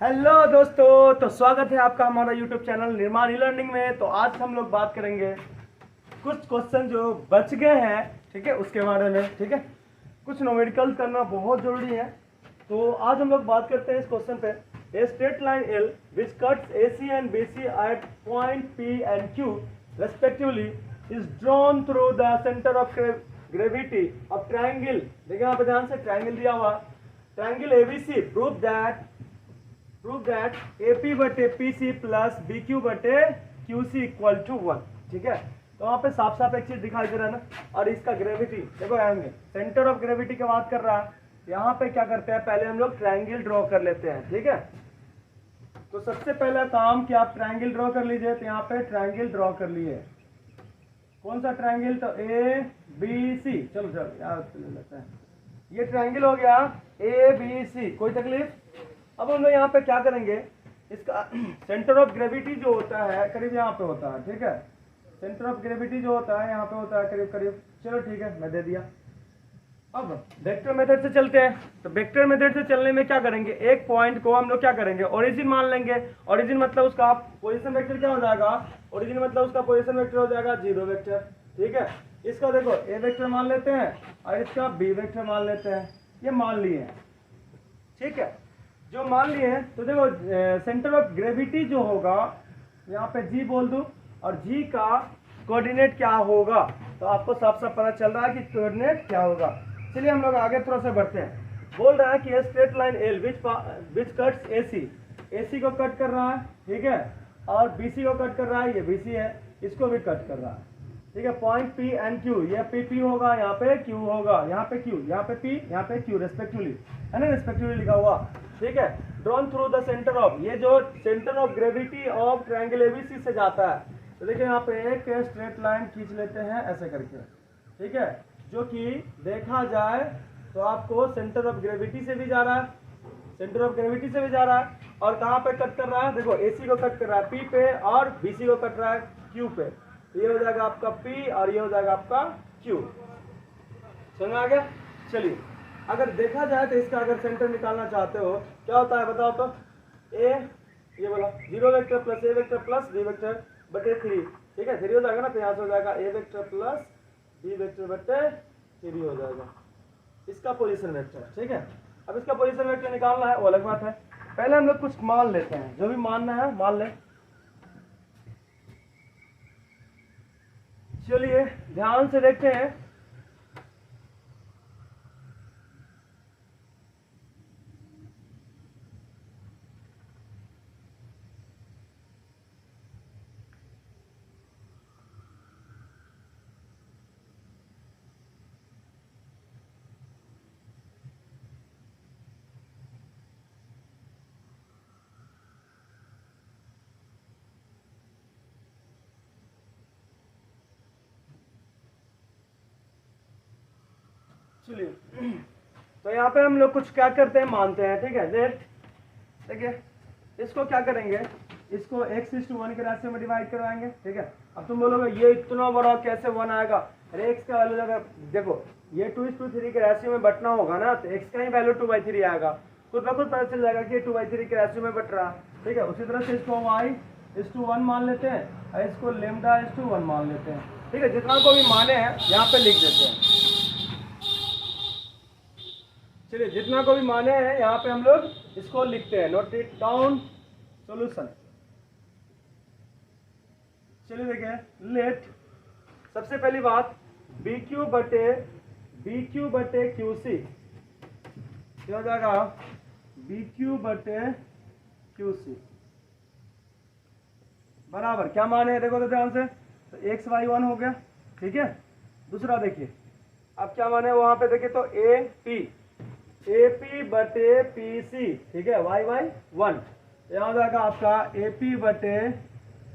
Hello दोस्तों, तो स्वागत है आपका हमारा यूट्यूब चैनल निर्माण ई लर्निंग में। तो आज हम लोग बात करेंगे कुछ क्वेश्चन जो बच गए हैं, ठीक है, उसके बारे में। ठीक है, कुछ न्यूमेरिकल्स करना बहुत जरूरी है। तो आज हम लोग बात करते हैं इस क्वेश्चन पे। A straight line L which cuts A C and B C at point P and Q respectively is drawn through the centre of gravity of triangle. देखिए यहाँ पे ध्यान से ट्राइंगल दिया हुआ, triangle ABC. Prove that AP बटे PC plus BQ बटे QC equal to 1। ठीक है, तो वहाँ पे साफ साफ एक चीज दिखाई दे रहा है ना। और इसका ग्रेविटी देखो, आएंगे सेंटर ऑफ ग्रेविटी की बात कर रहा है। यहाँ पे क्या करते हैं, पहले हम लोग ट्रायंगल ड्रॉ कर लेते हैं। ठीक है, तो सबसे पहला काम कि आप ट्रायंगल ड्रॉ कर लीजिए। तो यहाँ पे ट्रायंगल ड्रॉ कर लिए। कौन सा ट्रायंगल? तो ABC। चलो याद ले लेते हैं। ये ट्रायंगल हो गया ABC। कोई तकलीफ? अब हम लोग यहाँ पे क्या करेंगे, इसका सेंटर ऑफ ग्रेविटी जो होता है करीब यहाँ पे होता है। ठीक है, सेंटर ऑफ ग्रेविटी जो होता है यहाँ पे होता है करीब करीब। चलो ठीक है, मैं दे दिया। अब वेक्टर मेथड से चलते हैं। तो वेक्टर मेथड से चलने में क्या करेंगे, एक पॉइंट को हम लोग क्या करेंगे, ओरिजिन मान लेंगे। ओरिजिन मतलब उसका पोजीशन वेक्टर क्या हो जाएगा, ओरिजिन मतलब उसका पोजीशन वेक्टर हो जाएगा 0 वेक्टर। ठीक है, इसका देखो A वेक्टर मान लेते हैं और इसका B वेक्टर मान लेते हैं। ये मान लिए हैं। ठीक है, जो मान लिए हैं तो देखो सेंटर ऑफ ग्रेविटी जो होगा यहाँ पे G बोल दूं, और G का कोऑर्डिनेट क्या होगा, तो आपको साफ साफ पता चल रहा है कि कोऑर्डिनेट क्या होगा। चलिए हम लोग आगे थोड़ा सा बढ़ते हैं। बोल रहा है कि स्ट्रेट लाइन L विच कट्स AC को कट कर रहा है। ठीक है, और BC को कट कर रहा है, ये BC है, इसको भी कट कर रहा है। ठीक है, पॉइंट P एंड Q, ये PP होगा, यहाँ पे Q होगा, यहाँ पे Q, यहाँ पे P, यहाँ पे Q रेस्पेक्टिवली, है ना, रेस्पेक्टिवली लिखा हुआ। ठीक है, drawn through the centre of, ये जो centre of gravity of triangle ABC से जाता है। तो देखिए यहाँ पे एक स्ट्रेट लाइन खींच लेते हैं ऐसे करके। ठीक है, जो कि देखा जाए तो आपको सेंटर ऑफ ग्रेविटी से भी जा रहा है, सेंटर ऑफ ग्रेविटी से भी जा रहा है, और कहाँ पे कट कर रहा है, देखो AC को कट कर रहा है P पे, और BC को कट रहा है Q पे। ये हो जाएगा आपका P और ये हो जाएगा आपका Q। समझ में आ गया? चलिए, अगर देखा जाए तो इसका अगर सेंटर निकालना चाहते हो क्या होता है बताओ तो। ये बोला 0 vector plus A vector plus B vector बटे 3। ठीक है, 3 हो जाएगा ना, तो यहाँ से हो जाएगा A vector plus B vector बटे 3 हो जाएगा इसका पोजीशन वेक्टर। ठीक है, अब इसका पोजीशन वेक्टर निकालना है, वो अलग बात है। पहले हम लोग कुछ मान लेते हैं, जो भी मानना है मान ले। चलिए ध्यान से देखते हैं। चलिए, तो यहाँ पे हम लोग कुछ क्या करते हैं, मानते हैं। ठीक है, लेट देखिए इसको क्या करेंगे, इसको x:1 के रास्ते में डिवाइड करवाएंगे। ठीक है, अब तुम बोलोगे ये इतना बड़ा कैसे 1 आएगा, अरे x का वैल्यू अगर देखो ये 2:3 के राशि में बटना होगा ना, तो x का ही वैल्यू 2/3 आएगा। खुद ब खुद पता चल जाएगा कि 2/3 के राशि में बट रहा। ठीक है, उसी तरह से इसको y:1 मान लेते हैं और इसको λ:1 मान लेते हैं। ठीक है, जितना को भी माने हैं यहाँ पे लिख देते हैं। चलिए, जितना को भी माने हैं यहाँ पे हम लोग इसको लिखते हैं, नोट इट डाउन सॉल्यूशन। चलिए देखिए, लेट सबसे पहली बात BQ बटे QC क्या हो जाएगा, BQ बटे QC बराबर क्या माने हैं, देखो तो ध्यान से। तो x/y1 हो गया। ठीक है, दूसरा देखिए अब क्या माने वहां पे देखिए, तो AP बटे PC। ठीक है, y/1 यहाँ हो जाएगा आपका AP बटे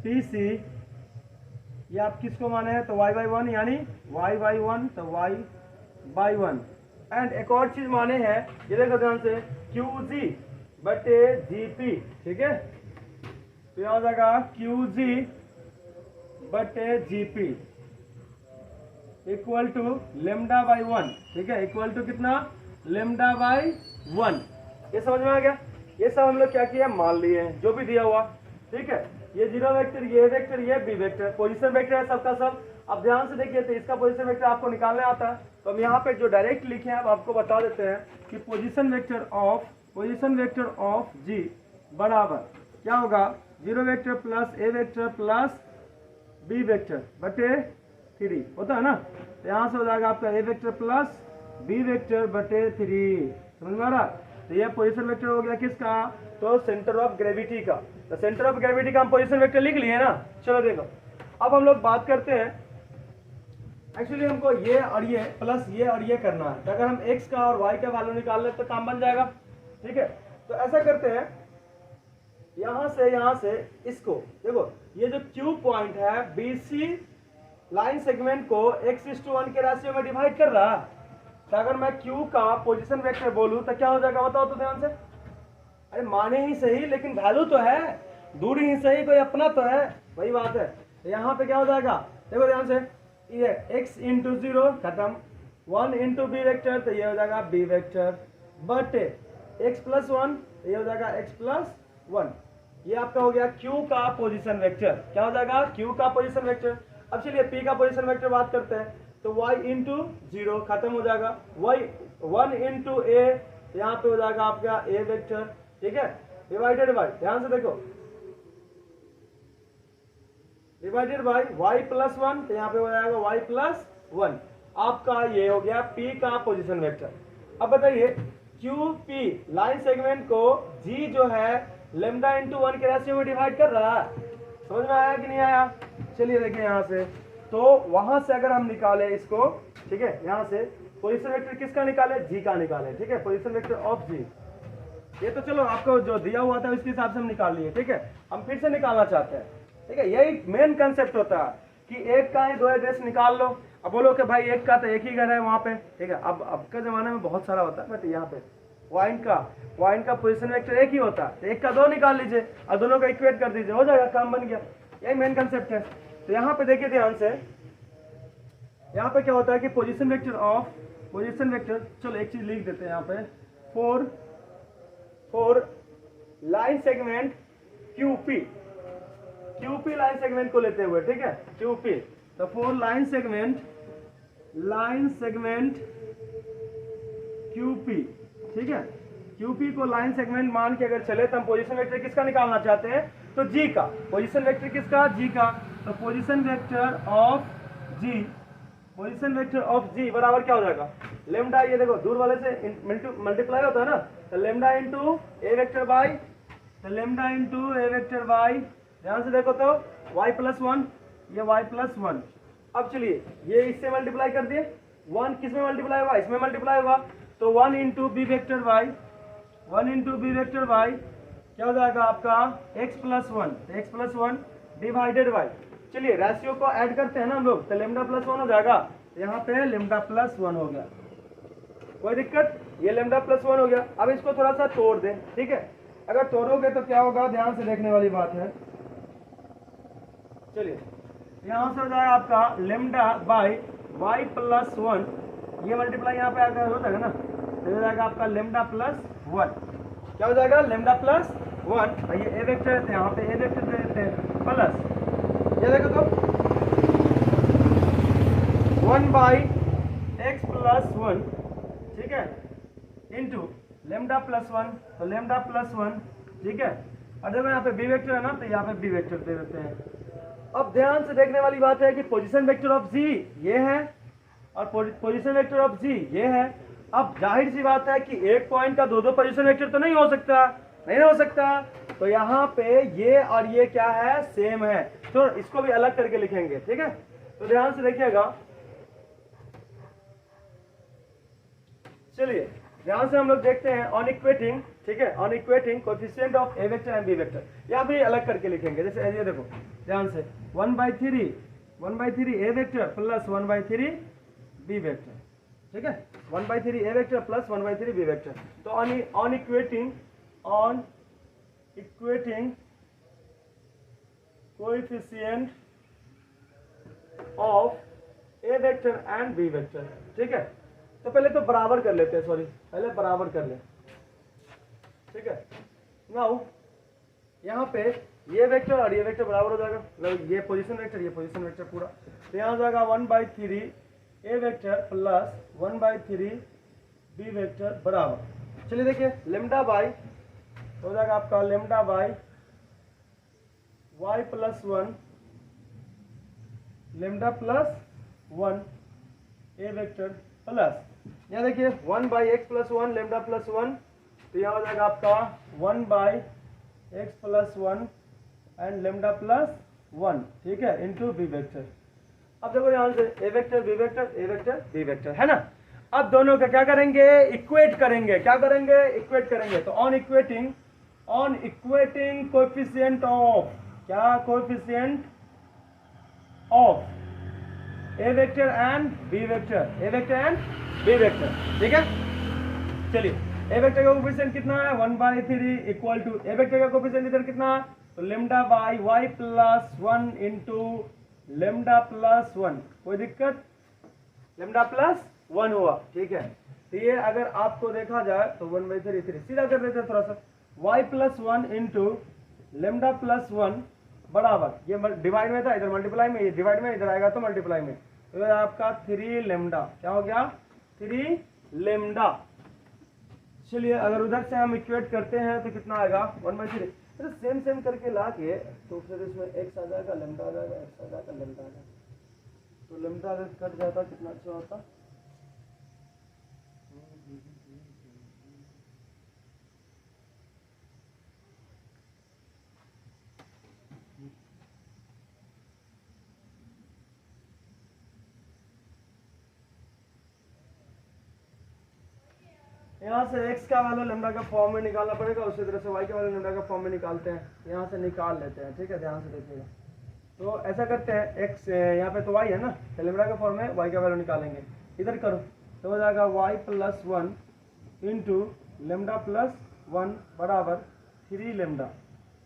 PC। ये आप किसको माने हैं, तो y/1 यानी y/1, तो y/1। एंड एक और चीज माने हैं, ये देखो ध्यान से, QG बटे GP। ठीक है, तो यहाँ हो जाएगा QG बटे GP इक्वल टू λ/1। ठीक है, इक्वल टू कितना, λ/1। ये समझ में आ गया? ये सब हम लोग क्या किया, मान लिए हैं जो भी दिया हुआ, ठीक है। ये जीरो वेक्टर, ये वेक्टर, ये बी वेक्टर, पोजीशन वेक्टर है सबका सब। अब ध्यान से देखिए, तो इसका पोजीशन वेक्टर आपको निकालने आता है, तो हम यहाँ पे जो डायरेक्ट लिखे हैं अब आपको बता देते हैं कि पोजीशन वेक्टर ऑफ जी बराबर क्या होगा, जीरो वेक्टर प्लस ए वेक्टर प्लस बी वेक्टर बटे 3 होता है ना। तो यहाँ से हो जाएगा आपका A vector plus B vector बटे 3, समझ में आ रहा। तो ये पोजीशन वेक्टर हो गया किसका, तो सेंटर ऑफ ग्रेविटी का। तो सेंटर ऑफ ग्रेविटी का हम पोजीशन वेक्टर लिख लिए ना। चलो देखो, अब हम लोग बात करते हैं, एक्चुअली हमको ये और ये प्लस ये और ये करना है। तो अगर हम x का और y का वैल्यू निकाल ले तो काम बन जाएगा, ठीक है। तो ऐसा करते हैं, यहाँ से इसको देखो, ये जो Q पॉइंट है BC लाइन सेगमेंट को x:1 के राशियों में डिवाइड कर रहा है। तो अगर मैं Q का पोजीशन वेक्टर बोलूं तो क्या हो जाएगा, बताओ तो ध्यान से। अरे माने ही सही, लेकिन वैल्यू तो है, दूरी ही सही, कोई अपना तो है, वही बात है। तो यहाँ पे क्या हो जाएगा, देखो ध्यान से, ये x इंटू 0 खत्म, 1 इंटू बी वेक्टर, तो ये हो जाएगा बी वेक्टर बटे x प्लस 1, ये हो जाएगा x प्लस 1। ये आपका हो गया Q का पोजीशन वेक्टर, क्या हो जाएगा, Q का पोजीशन वेक्टर। अब चलिए P का पोजीशन वेक्टर बात करते हैं, तो y इंटू 0 खत्म हो जाएगा, y 1 इंटू a, यहाँ पे हो जाएगा आपका a वेक्टर, ठीक है, डिवाइडेड बाय, ध्यान से देखो, डिवाइडेड बाय y प्लस 1, तो यहाँ पे हो जाएगा y प्लस 1। आपका ये हो गया P का पोजीशन वेक्टर। अब बताइए QP लाइन सेगमेंट को G जो है लेमडा इंटू 1 के राशियों में डिवाइड कर रहा है, समझ में आया कि नहीं आया। चलिए देखिए यहाँ से, तो वहां से अगर हम निकाले इसको, ठीक है, यहाँ से पोजीशन वेक्टर किसका निकाले, G का निकाले, ठीक है, पोजीशन वेक्टर ऑफ G। ये तो चलो आपको जो दिया हुआ था उसके हिसाब से हम निकाल लिए, ठीक है। हम फिर से निकालना चाहते हैं, ठीक है। यही मेन कंसेप्ट होता है कि एक का ही दो एड्रेस निकाल लो। अब बोलो कि भाई एक का तो एक ही घर है वहां पे, ठीक है। अब के जमाने में बहुत सारा होता है, बट यहाँ पे पॉइंट का पोजीशन वेक्टर एक ही होता है, तो एक का दो निकाल लीजिए और दोनों को इक्वेट कर दीजिए, हो जाएगा, काम बन गया। यही मेन कंसेप्ट है। तो यहाँ पे देखिए ध्यान से, यहाँ पे क्या होता है कि पोजीशन वेक्टर, चलो एक चीज लिख देते हैं यहाँ पे, for line segment QP line segment को लेते हुए, ठीक है, QP। तो फॉर लाइन सेगमेंट QP, ठीक है, QP को लाइन सेगमेंट मान के अगर चले तो हम पोजीशन वेक्टर किसका निकालना चाहते हैं, तो G का। पोजीशन वेक्टर किसका, G का। तो पोजीशन वेक्टर ऑफ G बराबर क्या हो जाएगा, लेमडा, ये देखो दूर वाले से मल्टीप्लाई होता है ना, तो lambda into A vector by, ध्यान से देखो तो y प्लस 1, ये y प्लस 1। अब चलिए ये इससे मल्टीप्लाई कर दिए, 1 किस में मल्टीप्लाई हुआ, इसमें मल्टीप्लाई हुआ, तो 1 इंटू बी वेक्टर बाई क्या हो जाएगा आपका x प्लस 1, तो x प्लस 1 डिवाइडेड बाई, चलिए रेशियो को ऐड करते हैं ना हम लोग, तो लेमडा प्लस 1 हो जाएगा, यहाँ पे लेमडा प्लस 1 हो गया, कोई दिक्कत, ये लेमडा प्लस 1 हो गया। अब इसको थोड़ा सा तोड़ दें, ठीक है, अगर तोड़ोगे तो क्या होगा, ध्यान से देखने वाली बात है। चलिए यहाँ से हो जाएगा आपका लेमडा बाई y प्लस 1, ये मल्टीप्लाई यहाँ पे आकर हो जाएगा ना, तो हो जाएगा आपका लेमडा प्लस 1, क्या हो जाएगा, लेमडा प्लस 1। ये ए वेक्टर है, यहाँ पे ए वेक्टर दे देते हैं प्लस, ये देखो तो 1 बाई x प्लस 1, ठीक है, इंटू लेमडा प्लस 1, तो लेमडा प्लस 1, ठीक है। और देखो यहाँ पे बी वेक्टर है ना, तो यहाँ पे बी वेक्टर दे देते हैं। अब ध्यान से देखने वाली बात है कि पोजीशन वेक्टर ऑफ G ये है और पोजीशन वेक्टर ऑफ G ये है। अब जाहिर सी बात है कि एक पॉइंट का दो पोजीशन वेक्टर तो नहीं हो सकता, तो यहाँ पे ये और ये क्या है, सेम है, तो इसको भी अलग करके लिखेंगे, ठीक है। तो ध्यान से देखिएगा, चलिए ध्यान से हम लोग देखते हैं ऑन इक्वेटिंग, ठीक है, on equating coefficient of A vector and B vector, यहाँ भी अलग करके लिखेंगे। जैसे ये देखो ध्यान से 1/3 A vector plus 1/3 B vector, ठीक है, 1/3 A vector plus 1/3 B vector. तो on equating coefficient of A vector and B vector, ठीक है। तो पहले तो बराबर कर लेते हैं, सॉरी पहले बराबर कर ले, ठीक है। नाउ यहाँ पे ये वेक्टर और ये वेक्टर बराबर हो जाएगा, मतलब ये पोजीशन वेक्टर पूरा, तो यहाँ हो जाएगा 1/3 A vector plus 1/3 B vector बराबर, चलिए देखिए लेमडा बाई हो जाएगा आपका lambda by y plus 1 lambda plus 1 A vector plus यहाँ देखिए 1/x प्लस 1 लेमडा प्लस 1, तो यहाँ हो जाएगा आपका 1/x plus 1 and lambda plus 1, ठीक है, इनटू बी वेक्टर। अब देखो यहाँ से A vector B vector A vector B vector है ना। अब दोनों का क्या करेंगे, इक्वेट करेंगे, क्या करेंगे, इक्वेट करेंगे। तो ऑन इक्वेटिंग कोएफिशिएंट ऑफ, क्या coefficient of A vector and B vector, A vector and B vector, ठीक है। चलिए ए वेक्टर का कोएफिशिएंट कितना है 1/3 इक्वल टू ए वेक्टर का कोएफिशिएंट इधर कितना है, तो lambda by y plus 1 into lambda plus 1, कोई दिक्कत, लेमडा प्लस 1 हुआ, ठीक है। तो ये अगर आपको देखा जाए तो 1/3 सीधा कर देते हैं थोड़ा सा, y plus 1 into lambda plus 1 बराबर, ये डिवाइड में था इधर मल्टीप्लाई में, ये डिवाइड में इधर आएगा तो मल्टीप्लाई में, तो ये आपका 3 लेमडा, क्या हो गया 3 लेमडा। चलिए अगर उधर से हम इक्वेट करते हैं तो कितना आएगा 1/3, तो सेम करके ला के तो फिर इसमें x आ जाएगा लेमडा आ जाएगा x आ जाएगा लेमडा आ जाएगा, तो लेमडा अगर कट जाता कितना अच्छा होता, यहाँ से x का वैल्यू लेमडा का फॉर्म में निकालना पड़ेगा, उसी तरह से y का वैल्यू लेमडा का फॉर्म में निकालते हैं, यहाँ से निकाल लेते हैं, ठीक है, ध्यान से देखिएगा। तो ऐसा करते हैं x यहाँ पे तो y है ना, तो लेमडा का फॉर्म में y का वैल्यू निकालेंगे, इधर करो तो हो जाएगा y plus 1 into lambda plus 1 बराबर 3 लेमडा,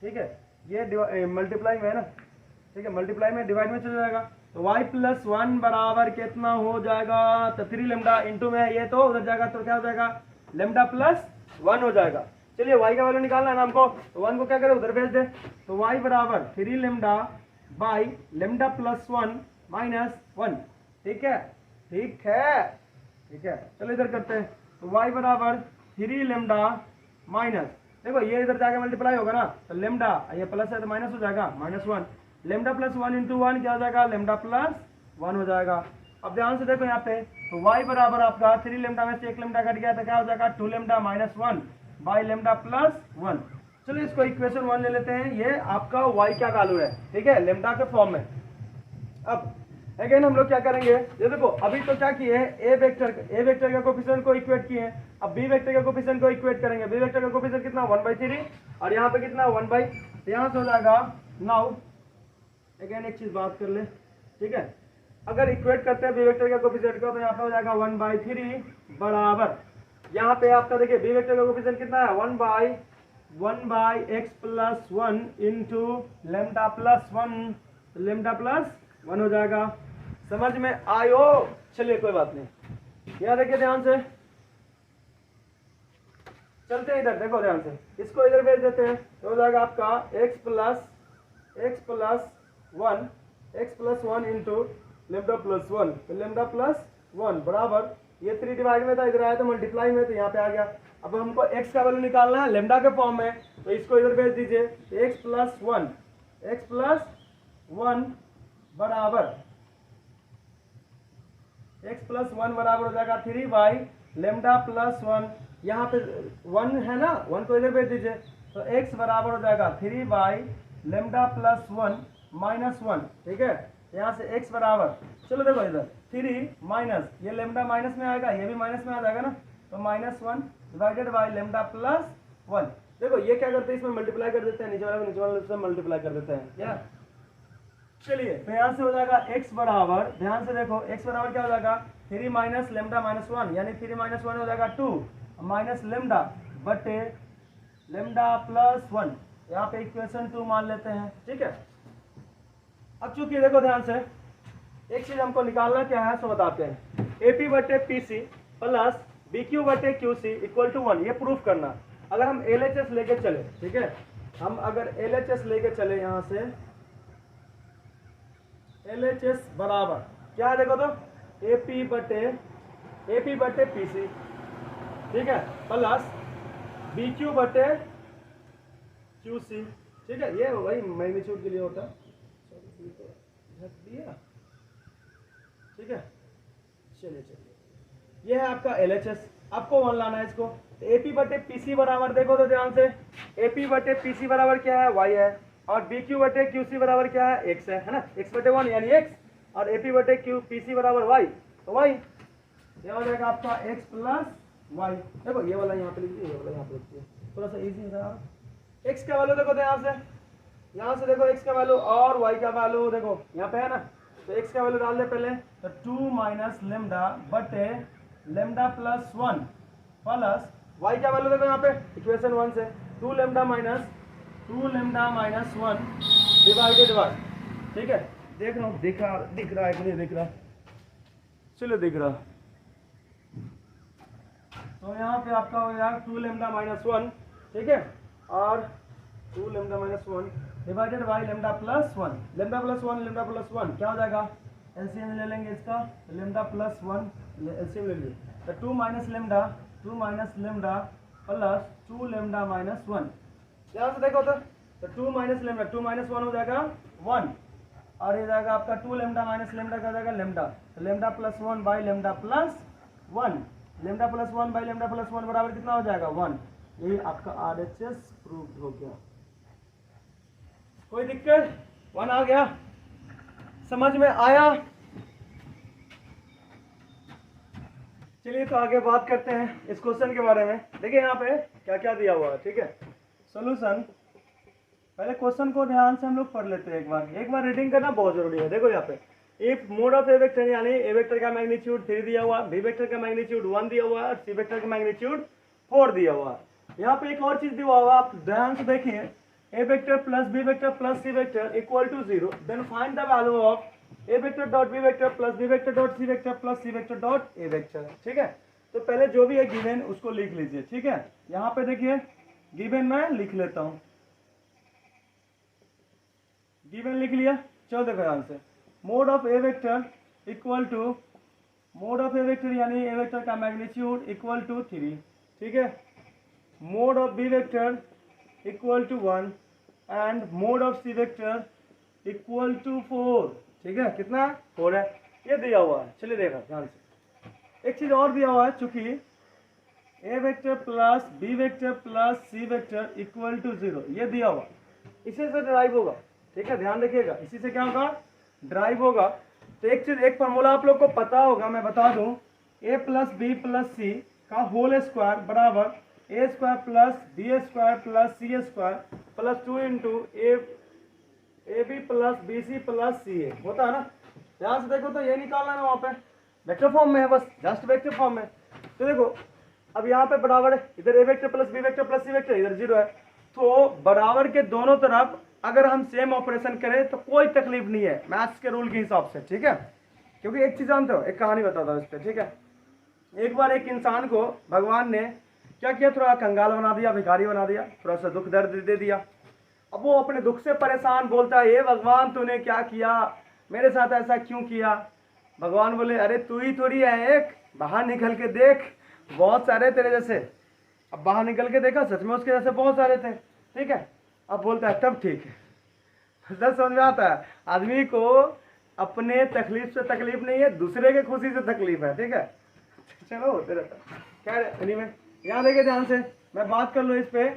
ठीक है, ये मल्टीप्लाई में है ना, ठीक है, मल्टीप्लाई में डिवाइड में चला जाएगा, तो y प्लस 1 बराबर कितना हो जाएगा, तो 3 लेमडा इंटू में है ये, तो उधर जाएगा तो क्या हो जाएगा लेमडा प्लस 1 हो जाएगा। चलिए y का वैल्यू निकालना है ना हमको, तो 1 को क्या करें उधर भेज दे, तो y बराबर 3 lambda by lambda plus 1 minus 1, ठीक है, ठीक है, ठीक है। चलो इधर करते हैं, तो y बराबर 3 लेमडा माइनस, देखो ये इधर जाके मल्टीप्लाई होगा ना, तो लेमडा ये प्लस है तो माइनस हो जाएगा -1, लेमडा प्लस 1 इंटू 1 क्या हो जाएगा लेमडा प्लस 1 हो जाएगा। अब ध्यान से देखो यहाँ पे, तो y बराबर आपका 3 लेमडा में से 1 लेमडा कट गया तो क्या हो जाएगा 2 lambda minus 1 by lambda plus 1। चलिए इसको इक्वेशन 1 ले लेते हैं, ये आपका y का वैल्यू है, ठीक है, लेमडा के फॉर्म में। अब अगेन हम लोग क्या करेंगे, ये देखो अभी तो क्या किए ए वेक्टर का कोएफिशिएंट को इक्वेट किए हैं, अब बी वेक्टर का कोएफिशिएंट को इक्वेट करेंगे, बी वेक्टर का कोएफिशिएंट कितना 1/3 और यहाँ पे कितना 1/, यहाँ से हो जाएगा। नाउ अगेन एक चीज बात कर ले, ठीक है, अगर इक्वेट करते हैं बी वेक्टर का कोएफिशिएंट को तो यहाँ पे हो जाएगा 1/3 बराबर, यहाँ पे आपका देखिए बी वेक्टर का कोएफिशिएंट कितना है 1/x plus 1 into lambda plus 1, lambda plus 1 हो जाएगा, समझ में आयो। चलिए कोई बात नहीं, यहाँ देखिए ध्यान से, चलते हैं इधर, देखो ध्यान से, इसको इधर भेज देते हैं तो हो जाएगा आपका x plus 1 into lambda plus 1, तो लेमडा प्लस 1 बराबर, ये 3 डिवाइड में था इधर आया तो मल्टीप्लाई में, तो यहाँ पे आ गया। अब हमको x का वैल्यू निकालना है लेमडा के फॉर्म में, तो इसको इधर भेज दीजिए, तो x प्लस 1 बराबर हो जाएगा 3 बाई लेमडा प्लस 1, यहाँ पे 1 है ना, 1 को इधर भेज दीजिए, तो x बराबर हो जाएगा 3 बाई लेमडा प्लस 1 माइनस 1, ठीक है, यहाँ से x बराबर, चलो देखो इधर 3 माइनस ये लेमडा माइनस में आएगा, ये भी माइनस में आ जाएगा ना, तो -1 डिवाइडेड बाई लेमडा प्लस 1। देखो ये क्या करते हैं, इसमें मल्टीप्लाई कर देते हैं, नीचे वाले से मल्टीप्लाई कर देते हैं क्या। चलिए तो यहाँ से हो जाएगा x बराबर, ध्यान से देखो x बराबर क्या हो जाएगा 3 माइनस लेमडा माइनस 1, यानी 3 माइनस 1 हो जाएगा 2 माइनस लेमडा बटे लेमडा प्लस 1, यहाँ पे इक्वेशन 2 मान लेते हैं, ठीक है। अब चूंकि देखो ध्यान से एक चीज हमको निकालना क्या है सो बताते हैं, AP बटे PC प्लस BQ बटे QC इक्वल टू 1, ये प्रूफ करना। अगर हम LHS लेके चले, ठीक है, हम अगर LHS लेके चले यहाँ से, LHS बराबर क्या है देखो तो AP बटे PC, ठीक है, प्लस BQ बटे QC, ठीक है, ये वही मैग्नीट्यूड के लिए होता है, दिया, ठीक है। चलिए ये है आपका LHS, आपको 1 लाना है इसको। तो AP बटे PC बराबर देखो तो ध्यान से, AP बटे PC बराबर क्या है, y है, और BQ बटे QC बराबर क्या है, x है ना, x बटे 1 यानी x, और AP बटे PC बराबर y, तो y, ये हो जाएगा आपका x प्लस y। देखो ये वाला यहाँ पे लिख दिए, ये वाला यहाँ पे लिख दिए, थोड़ा सा इजी है। x का वैल्यू देखो ध्यान से, यहाँ से देखो x का वैल्यू और y का वैल्यू देखो यहाँ पे है ना, तो x का वैल्यू डाल दे पहले, तो 2 माइनस लेमडा बटे लेमडा प्लस 1 प्लस y का वैल्यू देखो यहाँ पे इक्वेशन 1 से 2 लेमडा माइनस 1 डिवाइडेड बाय, ठीक है, देख रहा हूँ दिख रहा है कि नहीं दिख रहा, चलो दिख रहा, तो यहाँ पे आपका हो जाएगा 2 लेमडा माइनस 1, ठीक है, और 2 lambda minus 1 divided by lambda plus 1, lambda plus 1 क्या हो जाएगा, एलसीएम ले लेंगे इसका, लेमडा प्लस 1 एलसीएम ले लिए, तो 2 minus lambda plus 2 lambda minus 1, यहाँ से देखो तो 2 माइनस लेमडा 2 माइनस 1 हो जाएगा 1, और ये जाएगा आपका 2 लेमडा माइनस लेमडा क्या हो जाएगा लेमडा, तो lambda plus 1 by lambda plus 1, lambda plus 1 by lambda plus 1 बराबर कितना हो जाएगा 1। ये आपका RHS प्रूव्ड हो गया। कोई दिक्कत, 1 आ गया, समझ में आया। चलिए तो आगे बात करते हैं इस क्वेश्चन के बारे में। देखिए यहाँ पे क्या क्या दिया हुआ है, ठीक है, सॉल्यूशन। पहले क्वेश्चन को ध्यान से हम लोग पढ़ लेते हैं, एक बार रीडिंग करना बहुत जरूरी है। देखो यहाँ पे if mode of A vector यानी ए वेक्टर का मैग्नीट्यूड 3 दिया हुआ, बी वेक्टर का मैग्नीट्यूड 1 दिया हुआ है, सी वेक्टर का मैग्नीट्यूड 4 दिया हुआ है। यहाँ पे एक और चीज दिया हुआ, आप ध्यान से देखिए, A vector plus B vector plus C vector equal to 0, then find the value of A vector dot B vector plus B vector dot C vector plus C vector dot A vector, ठीक है। तो पहले जो भी है given उसको लिख लीजिए, ठीक है। यहाँ पे देखिए गिवन मैं लिख लेता हूँ, गिवन लिख लिया। चलो देखो ध्यान से, mod of A vector equal to mod of A vector यानी ए वेक्टर का मैग्नीट्यूड इक्वल टू 3, ठीक है। Mod of B vector equal to 1 and mod of C vector equal to 4, ठीक है। कितना 4 है, ये दिया हुआ है। चलिए देखा ध्यान से, एक चीज और दिया हुआ है, चूंकि A vector plus B vector plus C vector equal to 0 ये दिया हुआ, इसी से ड्राइव होगा, ठीक है, ध्यान रखिएगा, इसी से क्या होगा ड्राइव होगा। तो एक चीज, एक फॉर्मूला आप लोग को पता होगा, मैं बता दूं, A plus B plus C का होल स्क्वायर बराबर A square plus B square plus C square plus 2 into A B plus B C plus C A होता है ना। ध्यान से देखो तो ये निकालना है वहाँ पे, वेक्टर फॉर्म में है, बस जस्ट वेक्टर फॉर्म में। तो देखो अब यहाँ पे बराबर है, इधर A vector plus B vector plus C vector, इधर 0 है, तो बराबर के दोनों तरफ अगर हम सेम ऑपरेशन करें तो कोई तकलीफ नहीं है मैथ्स के रूल के हिसाब से, ठीक है। क्योंकि एक चीज जानते हो, एक कहानी बताता हूँ इस पर, ठीक है। एक बार एक इंसान को भगवान ने क्या किया, थोड़ा कंगाल बना दिया, भिखारी बना दिया, थोड़ा सा दुख दर्द दे दिया। अब वो अपने दुख से परेशान बोलता है, ये भगवान तूने क्या किया, मेरे साथ ऐसा क्यों किया। भगवान बोले, अरे तू ही थोड़ी है एक, बाहर निकल के देख, बहुत सारे तेरे जैसे। अब बाहर निकल के देखा, सच में उसके जैसे बहुत सारे थे, ठीक है। अब बोलता है तब ठीक है। दस समझ में आता है, आदमी को अपने तकलीफ से तकलीफ नहीं है, दूसरे के खुशी से तकलीफ है, ठीक है। चलो होते रहता क्या एनीवे, यहाँ देखिए ध्यान से, मैं बात कर लूँ इस पे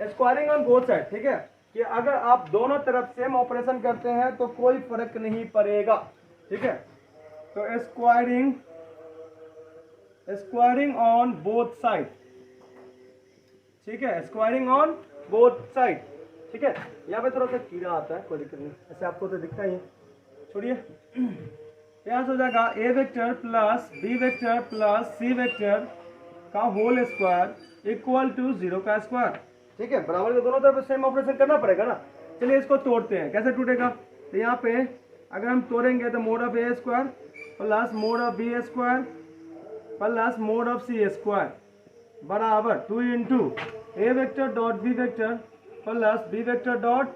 स्क्वायरिंग ऑन बोथ साइड, ठीक है, कि अगर आप दोनों तरफ सेम ऑपरेशन करते हैं तो कोई फर्क नहीं पड़ेगा, ठीक है। तो स्क्वायरिंग ऑन बोथ साइड, ठीक है, स्क्वायरिंग ऑन बोथ साइड, ठीक है। यहाँ पे थोड़ा सा कीड़ा आता है, कोई दिक्कत नहीं, ऐसे आपको तो दिखता ही है, छोड़िए। यहाँ से हो जाएगा A vector plus B vector plus C vector का होल स्क्वायर इक्वल टू 0 का स्क्वायर, ठीक है। बराबर के दोनों तरफ सेम ऑपरेशन करना पड़ेगा ना। चलिए इसको तोड़ते हैं, कैसे टूटेगा, तो यहाँ पे अगर हम तोड़ेंगे तो mod of A square plus mod of B square plus mod of C square बराबर 2 into A vector dot B vector plus B vector dot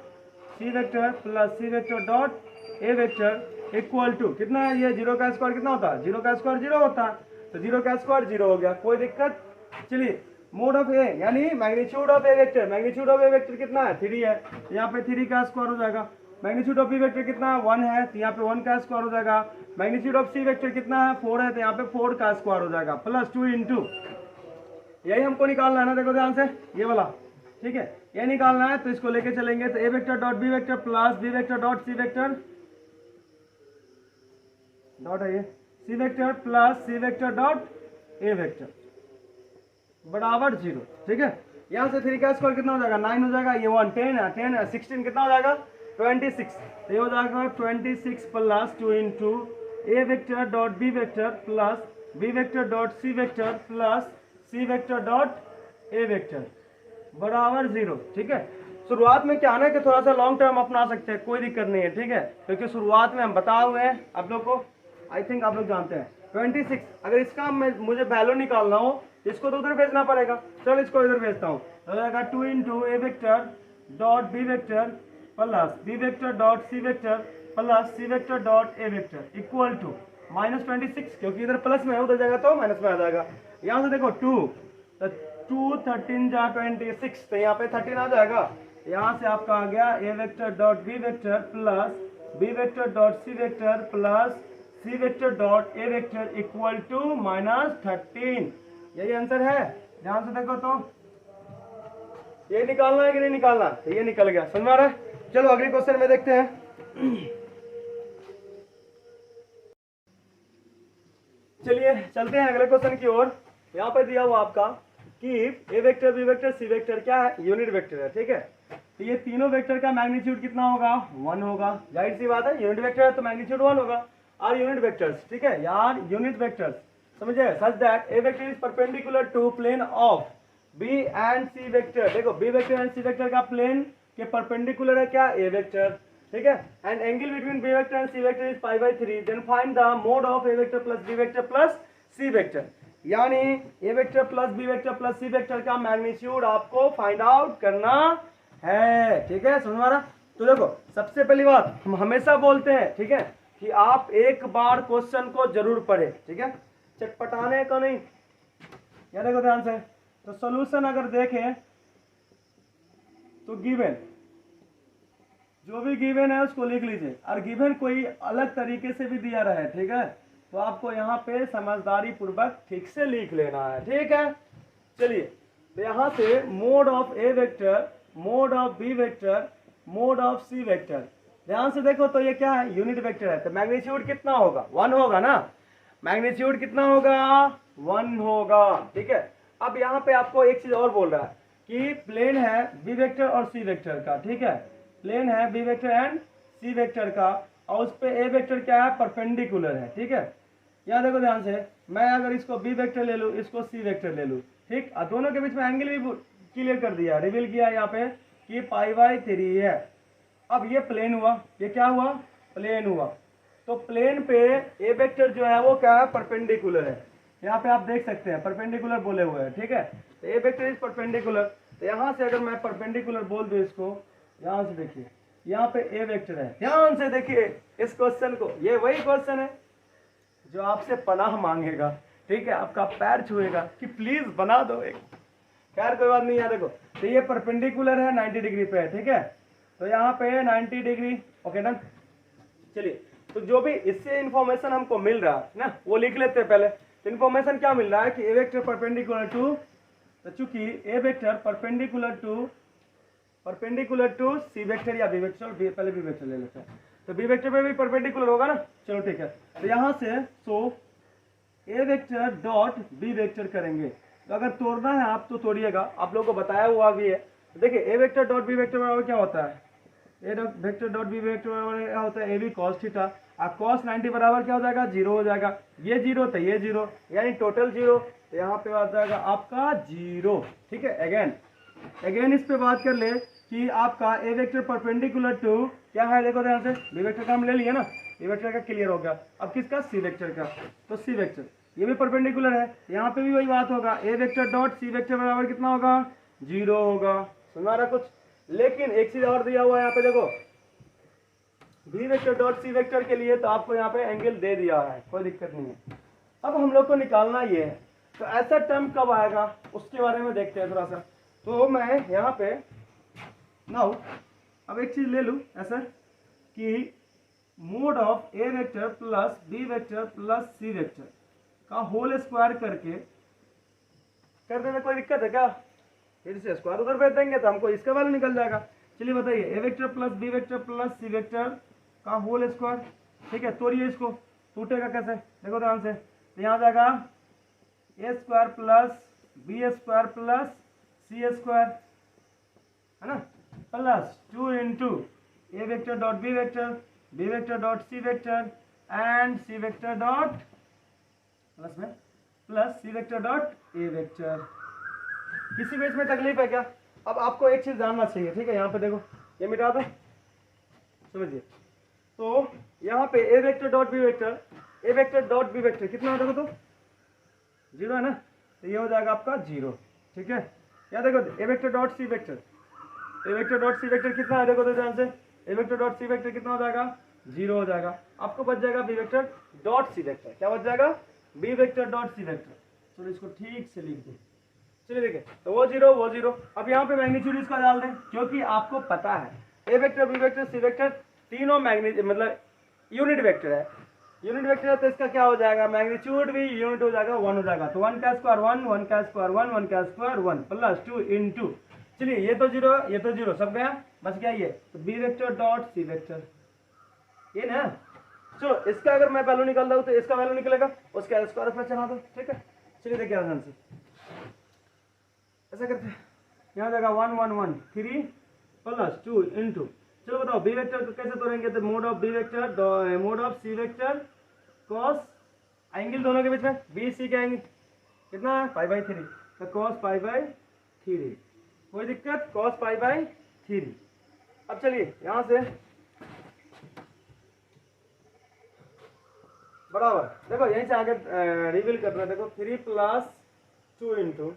C vector plus C vector dot A vector equal to कितना है ये, zero का square कितना होता है, zero का square zero होता है, तो जीरो का स्क्वायर जीरो हो गया, कोई दिक्कत। चलिए मोड ऑफ ए यानी magnitude of A vector, magnitude of A vector कितना है 3 है, यहाँ पे 3 का स्क्वायर हो जाएगा। मैग्नीट्यूड ऑफ बी वेक्टर कितना है 1 है, तो यहाँ पे 1 का स्क्वायर हो जाएगा। मैग्नीट्यूड ऑफ सी वेक्टर कितना है 4 है, तो यहाँ पे 4 का स्क्वायर हो जाएगा प्लस 2 इंटू, यही हमको निकालना है ना, देखो ध्यान से ये वाला, ठीक है ये निकालना है, तो इसको लेके चलेंगे। तो A vector dot B vector plus B vector dot C vector dot है ये C vector plus C vector dot A vector बराबर 0, ठीक है। यहाँ से 3 का स्क्वायर कितना हो जाएगा 9 हो जाएगा, ये 1 10 है, 10 है 16 कितना हो जाएगा 26, तो ये हो जाएगा 26 plus 2 into A vector dot B vector plus B vector dot C vector plus C vector dot A vector बराबर 0, ठीक है। शुरुआत में क्या है कि थोड़ा सा लॉन्ग टर्म अपना सकते हैं, कोई दिक्कत नहीं है, ठीक है, क्योंकि शुरुआत में हम बताए हुए हैं आप लोग को, आई थिंक आप लोग जानते हैं 26। अगर इसका मुझे वैल्यू निकालना हो इसको तो उधर भेजना पड़ेगा, चलो इसको इधर भेजता हूँ, हो जाएगा 2 into A vector dot B vector plus B vector dot C vector plus C vector dot A vector equal to -26, क्योंकि इधर प्लस में है उधर जाएगा तो माइनस में आ जाएगा। यहाँ से देखो 2 तो 2 13 जा 26, तो यहाँ पे 13 आ जाएगा। यहाँ से आपका आ गया A vector dot B vector plus B vector dot C vector plus C vector dot A vector equal to -13, यही आंसर है। ध्यान से देखो तो ये निकालना है कि नहीं निकालना, तो ये निकल गया, समझ में आ रहा है। चलो अगले क्वेश्चन में देखते हैं। चलिए चलते हैं अगले क्वेश्चन की ओर। यहाँ पे दिया हुआ आपका कि A vector B vector C vector क्या है, यूनिट वेक्टर है, ठीक है। तो ये तीनों वेक्टर का मैग्नीट्यूड कितना होगा 1 होगा, जाहिर सी बात है यूनिट वेक्टर है तो मैग्नीट्यूड 1 होगा। आर यूनिट वेक्टर्स, ठीक है यार, यूनिट वेक्टर्स समझे, such that A vector is perpendicular to plane of B and C vector. देखो B vector and C vector का प्लेन के परपेंडिकुलर है क्या ए वेक्टर, ठीक है। And angle between B vector and C vector is π/3, then find the mod of A vector plus B vector plus C vector, यानी A vector plus B vector plus C vector का magnitude आपको find out करना है, ठीक है, समझ में आ रहा। तो देखो सबसे पहली बात हम हमेशा बोलते हैं, ठीक है, कि आप एक बार क्वेश्चन को जरूर पढ़े, ठीक है, चटपटाने का नहीं। यार देखो ध्यान से, तो सॉल्यूशन अगर देखें तो गिवन जो भी गिवन है उसको लिख लीजिए, और गिवन कोई अलग तरीके से भी दिया रहा है, ठीक है, तो आपको यहाँ पे समझदारी पूर्वक ठीक से लिख लेना है, ठीक है। चलिए तो यहाँ से mod of A vector, mod of B vector, mod of C vector, ध्यान से देखो तो ये क्या है यूनिट वेक्टर है, तो मैग्नीट्यूड कितना होगा 1 होगा ना, मैग्नीट्यूड कितना होगा 1 होगा, ठीक है। अब यहाँ पे आपको एक चीज और बोल रहा है कि प्लेन है बी वेक्टर और सी वेक्टर का, ठीक है, प्लेन है B vector and C vector का, और उस पे ए वेक्टर क्या है परपेंडिकुलर है, ठीक है। यहाँ देखो ध्यान से, मैं अगर इसको बी वेक्टर ले लूँ, इसको सी वेक्टर ले लूँ, ठीक, और दोनों के बीच में एंगल भी क्लियर कर दिया, रिवील किया यहाँ पे कि π/3 है। अब ये प्लेन हुआ, ये क्या हुआ प्लेन हुआ, तो प्लेन पे ए वेक्टर जो है वो क्या है परपेंडिकुलर है, यहाँ पे आप देख सकते हैं परपेंडिकुलर बोले हुए हैं, ठीक है, तो ए वेक्टर इज परपेंडिकुलर। तो यहाँ से अगर मैं परपेंडिकुलर बोल दूं इसको, यहाँ से देखिए यहाँ पे ए वेक्टर है, ध्यान से देखिए इस क्वेश्चन को, ये वही क्वेश्चन है जो आपसे पनाह मांगेगा, ठीक है, आपका पैर छुएगा कि प्लीज बना दो एक, खैर कोई बात नहीं। यहाँ देखो तो ये परपेंडिकुलर है 90 डिग्री पे है, ठीक है, तो यहाँ पे 90 डिग्री, ओके डन। चलिए तो जो भी इससे इंफॉर्मेशन हमको मिल रहा है ना वो लिख लेते हैं पहले। तो इंफॉर्मेशन क्या मिल रहा है कि ए वेक्टर परपेंडिकुलर टू, तो चूंकि A vector perpendicular to C vector या बी वेक्टर, पहले बी वेक्टर ले लेते हैं, तो बी वेक्टर पे भी परपेंडिकुलर होगा ना, चलो ठीक है। तो यहाँ से सो ए वेक्टर डॉट बी वेक्टर करेंगे, तो अगर तोड़ना है आप तो तोड़िएगा, आप लोगों को बताया हुआ भी है। तो देखिए A vector dot B vector बराबर क्या होता है, A vector dot B vector बराबर क्या होता है ए बी कॉस थीटा, और कॉस 90 बराबर क्या हो जाएगा 0 हो जाएगा, ये 0 तो ये 0, यानी टोटल 0, तो यहाँ पे आ जाएगा आपका 0, ठीक है। अगेन इस पे बात कर ले कि आपका ए वेक्टर परपेंडिकुलर टू क्या है, देखो ध्यान से, बी वेक्टर का हम ले लिए ना, बी वेक्टर का क्लियर हो गया, अब किसका सी वेक्टर का, तो सी वेक्टर ये भी परपेंडिकुलर है, यहाँ पे भी वही बात होगा, A vector dot C vector बराबर कितना होगा 0 होगा, सुना रहा कुछ। लेकिन एक चीज और दिया हुआ है यहाँ पे देखो, B vector dot C vector के लिए तो आपको यहाँ पे एंगल दे दिया है, कोई दिक्कत नहीं है। अब हम लोग को निकालना ये है, तो ऐसा टर्म कब आएगा उसके बारे में देखते हैं थोड़ा सा। तो मैं यहाँ पे नाउ अब एक चीज ले लूँ ऐसा कि mod of A vector plus B vector plus C vector का होल स्क्वायर करके कर देना, कोई दिक्कत है क्या? फिर से स्क्वायर उधर भेज देंगे तो हमको इसका वैल्यू निकल जाएगा। चलिए बताइए, A vector plus B vector plus C vector का होल स्क्वायर, ठीक है। तोड़िए इसको, टूटेगा कैसे देखो ध्यान से। तो यहाँ जाएगा A square plus B square plus C square, है ना, plus 2 into A vector dot B vector, B vector dot C vector and C vector dot plus में plus C vector dot A vector. किसी भी इसमें तकलीफ है क्या? अब आपको एक चीज जानना चाहिए, ठीक है। यहाँ पे देखो, ये मिटा दो, समझिए। तो यहाँ पे A vector dot B vector, A vector dot B vector कितना हो जाएगा? तो 0 है ना, तो ये हो जाएगा आपका 0, ठीक है। यहाँ देखो A vector dot C vector, A vector dot C vector कितना है देखो तो ध्यान से, A vector dot C vector कितना हो जाएगा? 0 हो जाएगा। आपको बच जाएगा B vector dot C vector, क्या बच जाएगा? B vector dot C vector. चलो इसको ठीक से लिख दें, चलिए देखिए, तो वो 0 वो 0। अब यहाँ पे मैग्नीट्यूड इसका डाल दें, क्योंकि आपको पता है A vector B vector C vector तीनों मैग्नीट्यूड मतलब यूनिट वेक्टर है, यूनिट वेक्टर है, तो इसका क्या हो जाएगा? मैग्नीट्यूड भी यूनिट हो जाएगा, 1 हो जाएगा। तो 1 का स्क्वायर 1, 1 का स्क्वायर 1, 1 का स्क्वायर 1 प्लस 2 इंटू, चलिए ये तो 0 ये तो 0 सब गया, बच गया ये, तो B vector dot C vector, ये ना। चलो इसका अगर मैं वैल्यू निकाल दूँ तो इसका वैल्यू निकलेगा, उसका स्क्वायर पर चला दो, ठीक है। चलिए देखिए ध्यान से, ऐसा करते हैं, यहाँ जाएगा 1 1 1 3 प्लस 2 इंटू, चलो बताओ बी वेक्टर को कैसे तोड़ेंगे? तो mod of B vector mod of C vector cos, angle दोनों के बीच में बी सी का एंगल कितना है? π/3, तो कॉस π/3, कोई दिक्कत? कॉस π/3। अब चलिए यहाँ से बराबर देखो, यहीं से आगे रिवील कर रहे हैं, देखो 3 plus 2 into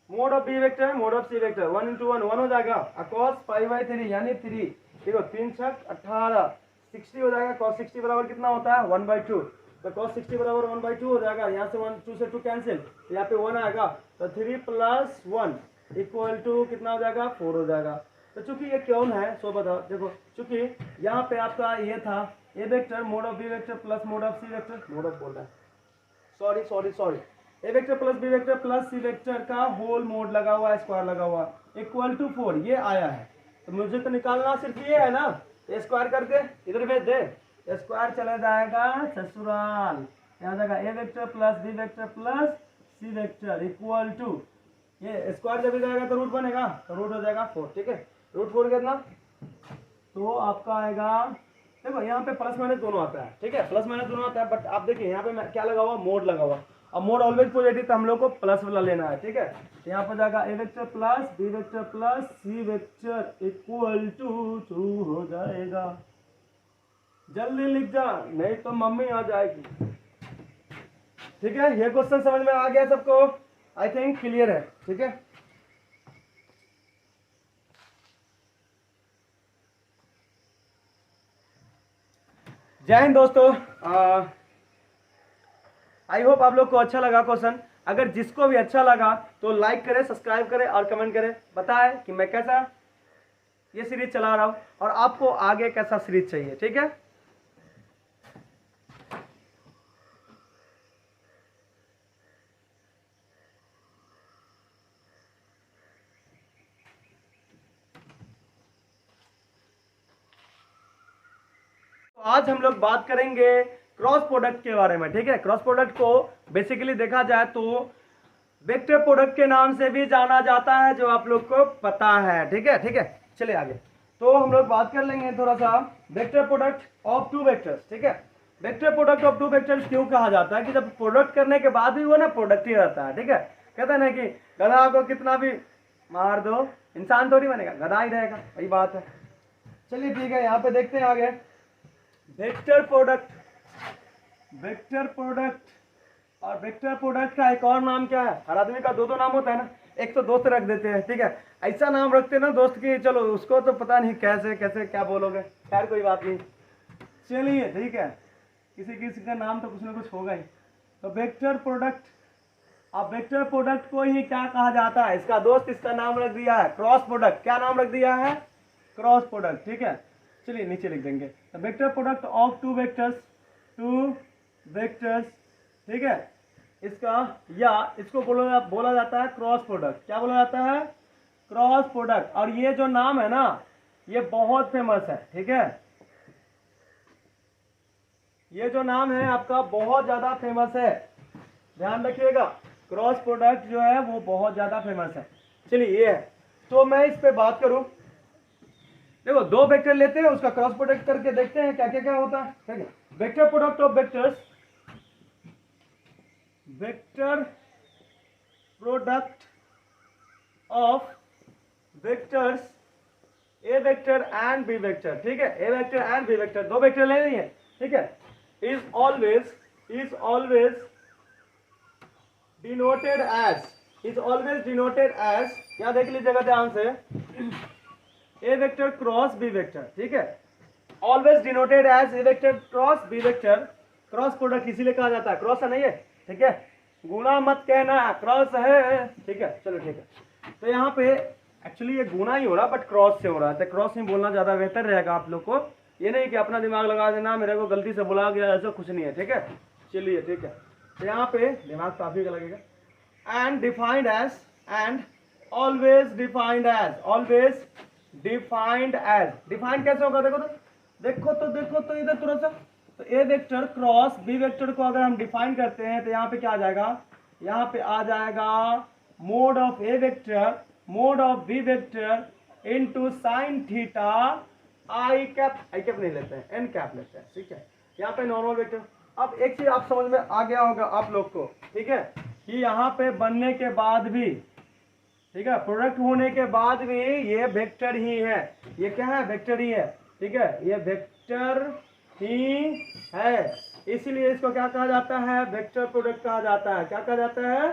mod of B vector mod of C vector 1 into 1 1 हो जाएगा, कॉस π/3 यानी 3, देखो 3 छक 18 60 हो जाएगा। कॉस 60 बराबर कितना होता है? 1/2, तो कॉस 60 बराबर 1/2 हो जाएगा। यहाँ से 1 2 से 2 कैंसिल, यहाँ पे 1 आएगा, तो 3 प्लस 1 इक्वल टू कितना हो जाएगा? 4 हो जाएगा। तो चूंकि ये कौन है सो बताओ, देखो चूंकि यहाँ पे आपका ये था A vector mod of B vector plus mod of C vector, mod of बोल रहा है, sorry A vector plus B vector plus C vector का होल मोड लगा हुआ है, स्क्वायर लगा हुआ इक्वल टू 4, ये आया है। तो मुझे तो निकालना सिर्फ ये है ना, स्क्वायर करके इधर भेज दे, स्क्वायर चला जाएगा ससुराल, यहाँ जाएगा A vector plus B vector plus C vector equal to, ये स्क्वायर जब जाएगा तो रूट बनेगा, तो रूट हो जाएगा 4, ठीक है। रूट 4 कितना? तो आपका आएगा, देखो यहाँ पे प्लस माइनस दोनों आता है, ठीक है, प्लस माइनस दोनों आता है, बट आप देखिए यहाँ पे क्या लगा हुआ? मोड लगा हुआ। अब मोड ऑलवेज पॉजिटिव, तो हम लोग को प्लस वाला लेना है, ठीक है। तो यहाँ पर जाएगा A vector plus B vector plus C vector equal to 2 हो जाएगा। जल्दी लिख जा, नहीं तो मम्मी आ जाएगी, ठीक है। ये क्वेश्चन समझ में आ गया सबको? आई थिंक क्लियर है, ठीक है। जय हिंद दोस्तों, आई होप आप लोग को अच्छा लगा क्वेश्चन। अगर जिसको भी अच्छा लगा तो लाइक करें, सब्सक्राइब करें और कमेंट करें, बताएं कि मैं कैसा ये सीरीज चला रहा हूं और आपको आगे कैसा सीरीज चाहिए, ठीक है। तो आज हम लोग बात करेंगे क्रॉस प्रोडक्ट के बारे में, ठीक है। क्रॉस प्रोडक्ट को बेसिकली देखा जाए तो वेक्टर प्रोडक्ट के नाम से भी जाना जाता है, जो आप लोग को पता है, ठीक है, ठीक है। चलिए आगे, तो हम लोग बात कर लेंगे थोड़ा सा vector product of two vectors, ठीक है। Vector product of two vectors क्यों कहा जाता है? कि जब प्रोडक्ट करने के बाद भी वो ना प्रोडक्ट ही रहता है, ठीक है। कहते हैं ना कि गधा को कितना भी मार दो इंसान थोड़ी बनेगा, गधा ही रहेगा, वही बात है। चलिए ठीक है, यहाँ पे देखते हैं आगे वेक्टर प्रोडक्ट, वेक्टर प्रोडक्ट और वेक्टर प्रोडक्ट का एक और नाम क्या है? हर आदमी का दो नाम होता है ना, एक तो दोस्त रख देते हैं, ठीक है, ऐसा नाम रखते हैं ना दोस्त की, चलो उसको तो पता नहीं कैसे कैसे क्या बोलोगे, खैर कोई बात नहीं, चलिए ठीक है, किसी किसी का नाम तो कुछ ना कुछ होगा ही। तो वेक्टर प्रोडक्ट, अब वेक्टर प्रोडक्ट को ही क्या कहा जाता है, इसका दोस्त इसका नाम रख दिया है क्रॉस प्रोडक्ट, क्या नाम रख दिया है, क्रॉस प्रोडक्ट, ठीक है। चलिए नीचे लिख देंगे, तो vector product of two vectors, ठीक है, इसका या इसको बोला जाता है क्रॉस प्रोडक्ट, क्या बोला जाता है, क्रॉस प्रोडक्ट। और ये जो नाम है ना ये बहुत फेमस है, ठीक है, ये जो नाम है आपका बहुत ज्यादा फेमस है, ध्यान रखिएगा, क्रॉस प्रोडक्ट जो है वो बहुत ज्यादा फेमस है। चलिए ये है, तो मैं इस पे बात करूं, देखो दो वेक्टर लेते हैं उसका क्रॉस प्रोडक्ट करके देखते हैं क्या क्या क्या होता है, ठीक है। Vector product of vectors, vector product of vectors A vector and B vector, ठीक है, A vector and B vector, दो वेक्टर ले रही है, ठीक है, इज ऑलवेज डिनोटेड एज, क्या देख लीजिएगा ध्यान से, A vector cross B vector, ठीक है, always denoted as A vector cross B vector, cross product इसीलिए कहा जाता है, क्रॉस है नहीं है, ठीक है, गुना मत कहना, क्रॉस है, ठीक है, चलो ठीक है। तो यहाँ पे एक्चुअली ये गुना ही हो रहा बट क्रॉस से हो रहा है, तो क्रॉस नहीं बोलना ज्यादा बेहतर रहेगा आप लोग को, ये नहीं कि अपना दिमाग लगा देना मेरे को गलती से बुला गया, ऐसा कुछ नहीं है, ठीक है। चलिए ठीक है, तो यहाँ पे दिमाग काफी लगेगा, and defined as, and always defined as, defined कैसे होगा, देखो तो इधर थोड़ा सा, तो A vector cross B vector को अगर हम डिफाइन करते हैं तो यहाँ पे क्या आ जाएगा, यहाँ पे आ जाएगा mod of A vector mod of B vector into sine theta i cap नहीं लेते हैं, एन कैप लेते हैं, ठीक है, यहाँ पे नॉर्मल वेक्टर। अब एक चीज आप समझ में आ गया होगा आप लोग को, ठीक है, कि यहाँ पे बनने के बाद भी, ठीक है, प्रोडक्ट होने के बाद भी ये वेक्टर ही है, ये क्या है, वेक्टर ही है, ठीक है, ये वेक्टर ही है, इसीलिए इसको क्या कहा जाता है, वेक्टर प्रोडक्ट कहा जाता है, क्या कहा जाता है,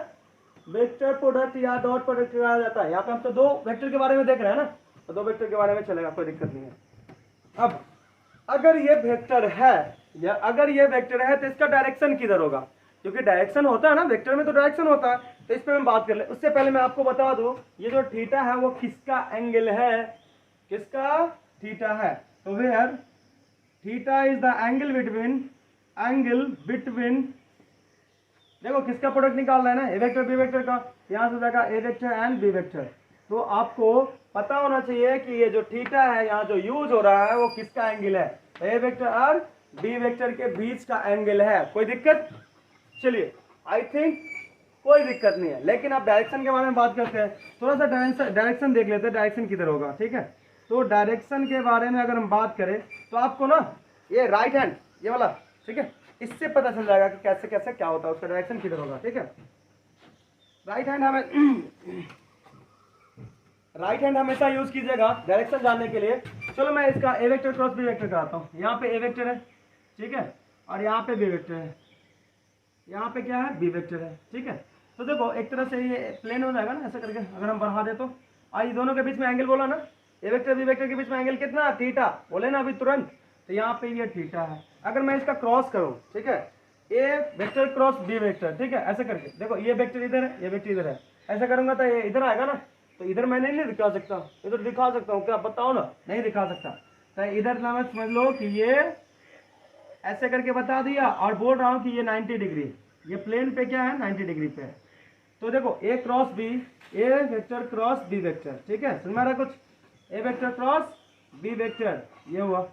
वेक्टर प्रोडक्ट या डॉट प्रोडक्ट कहा जाता है। यहाँ पे हम तो दो वेक्टर के बारे में देख रहे हैं ना, तो दो वेक्टर के बारे में चलेगा, कोई दिक्कत नहीं है। अब अगर ये वेक्टर है या अगर ये वेक्टर है तो इसका डायरेक्शन किधर होगा, क्योंकि डायरेक्शन होता है ना वेक्टर में, तो डायरेक्शन होता है, तो इस पे हम बात कर ले। उससे पहले मैं आपको बता दूं ये जो थीटा है वो किसका एंगल है, किसका थीटा है, तो where theta is the angle between, देखो किसका प्रोडक्ट निकाल रहा है ना, ए वेक्टर बी वेक्टर का, यहां से जाएगा A vector and B vector, तो आपको पता होना चाहिए कि ये जो थीटा है यहाँ जो यूज हो रहा है वो किसका एंगल है, ए वेक्टर और बी वेक्टर के बीच का एंगल है, कोई दिक्कत, चलिए आई थिंक कोई दिक्कत नहीं है। लेकिन आप डायरेक्शन के बारे में बात करते हैं, थोड़ा सा डायरेक्शन देख लेते हैं, डायरेक्शन किधर होगा, ठीक है, तो डायरेक्शन के बारे में अगर हम बात करें तो आपको ना ये राइट हैंड ये वाला, ठीक है, इससे पता चल जाएगा कि कैसे कैसे क्या होता है, उसका डायरेक्शन किधर होगा, ठीक है। राइट हैंड हमेशा यूज कीजिएगा डायरेक्शन जानने के लिए। चलो मैं इसका ए वेक्टर क्रॉस बी वेक्टर कराता हूँ, यहाँ पे ए वेक्टर है, ठीक है, और यहाँ पे बी वेक्टर है, यहाँ पे क्या है, बी वेक्टर है, ठीक है। तो देखो एक तरह से ये प्लेन हो जाएगा ना, ऐसा करके अगर हम बढ़ा दे तो आई दोनों के बीच में एंगल बोला ना, ए वेक्टर बी वेक्टर के बीच में एंगल कितना, थीटा बोले ना अभी तुरंत, तो यहाँ पे ये थीटा है। अगर मैं इसका क्रॉस करूँ, ठीक है, A vector cross B vector, ठीक है, ऐसे करके देखो ये वेक्टर इधर है, ये वेक्टर इधर है, ऐसा करूंगा तो ये इधर आएगा ना, तो इधर मैं नहीं दिखा सकता, इधर दिखा सकता हूँ क्या, बताओ ना, नहीं दिखा सकता, तो इधर ना समझ लो कि ये ऐसे करके बता दिया, और बोल रहा हूँ कि ये 90 डिग्री, ये प्लेन पे क्या है 90 डिग्री पे है। तो देखो ए क्रॉस बी, ए वेक्टर क्रॉस बी वेक्टर, ठीक है, समझ में आ रहा कुछ, ए वेक्टर क्रॉस बी वेक्टर, ये हुआ।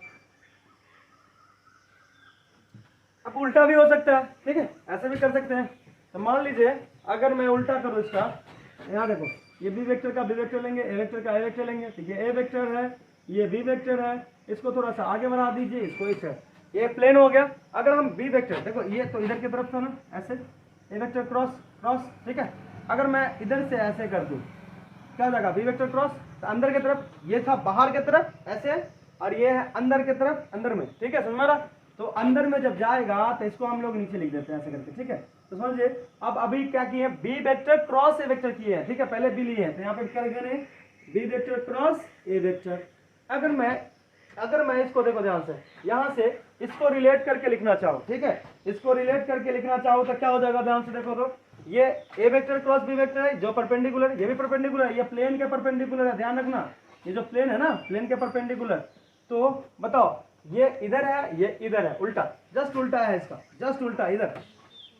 अब उल्टा भी हो सकता है, ठीक है, ऐसे भी कर सकते हैं। तो मान लीजिए अगर मैं उल्टा करूँ इसका, यहाँ देखो ये बी वेक्टर का बी वेक्टर लेंगे, ए वेक्टर का ए वेक्टर लेंगे, ठीक है, ए वेक्टर है, ये बी वेक्टर है, इसको थोड़ा सा आगे बढ़ा दीजिए, इसको इसे, ये प्लेन हो गया। अगर हम बी वेक्टर देखो ये तो इधर की तरफ था ना, ऐसे ए वेक्टर क्रॉस क्रॉस, ठीक है, अगर मैं इधर से ऐसे कर दूँ क्या जाएगा, बी वेक्टर क्रॉस, तो अंदर की तरफ, ये था बाहर की तरफ ऐसे, और ये है अंदर की तरफ अंदर में, ठीक है, समझ में आ रहा। तो अंदर में जब जाएगा तो इसको हम लोग नीचे लिख देते हैं ऐसे करके, ठीक है, तो समझिए अब अभी क्या किए, B vector cross A vector किए हैं, ठीक है, पहले बी लिए हैं, तो यहाँ पे क्या लिखेंगे, B vector cross A vector. अगर मैं इसको देखो ध्यान से, यहाँ से इसको रिलेट करके लिखना चाहो, ठीक है, इसको रिलेट करके लिखना चाहो तो क्या हो जाएगा, ध्यान से देखो तो ये ए वेक्टर क्रॉस बी वेक्टर है जो परपेंडिकुलर है, ये भी परपेंडिकुलर है, ये प्लेन के परपेंडिकुलर है, ध्यान रखना, ये जो प्लेन है ना, प्लेन के परपेंडिकुलर। तो बताओ ये इधर है, ये इधर है, उल्टा, जस्ट उल्टा है इसका, जस्ट उल्टा इधर।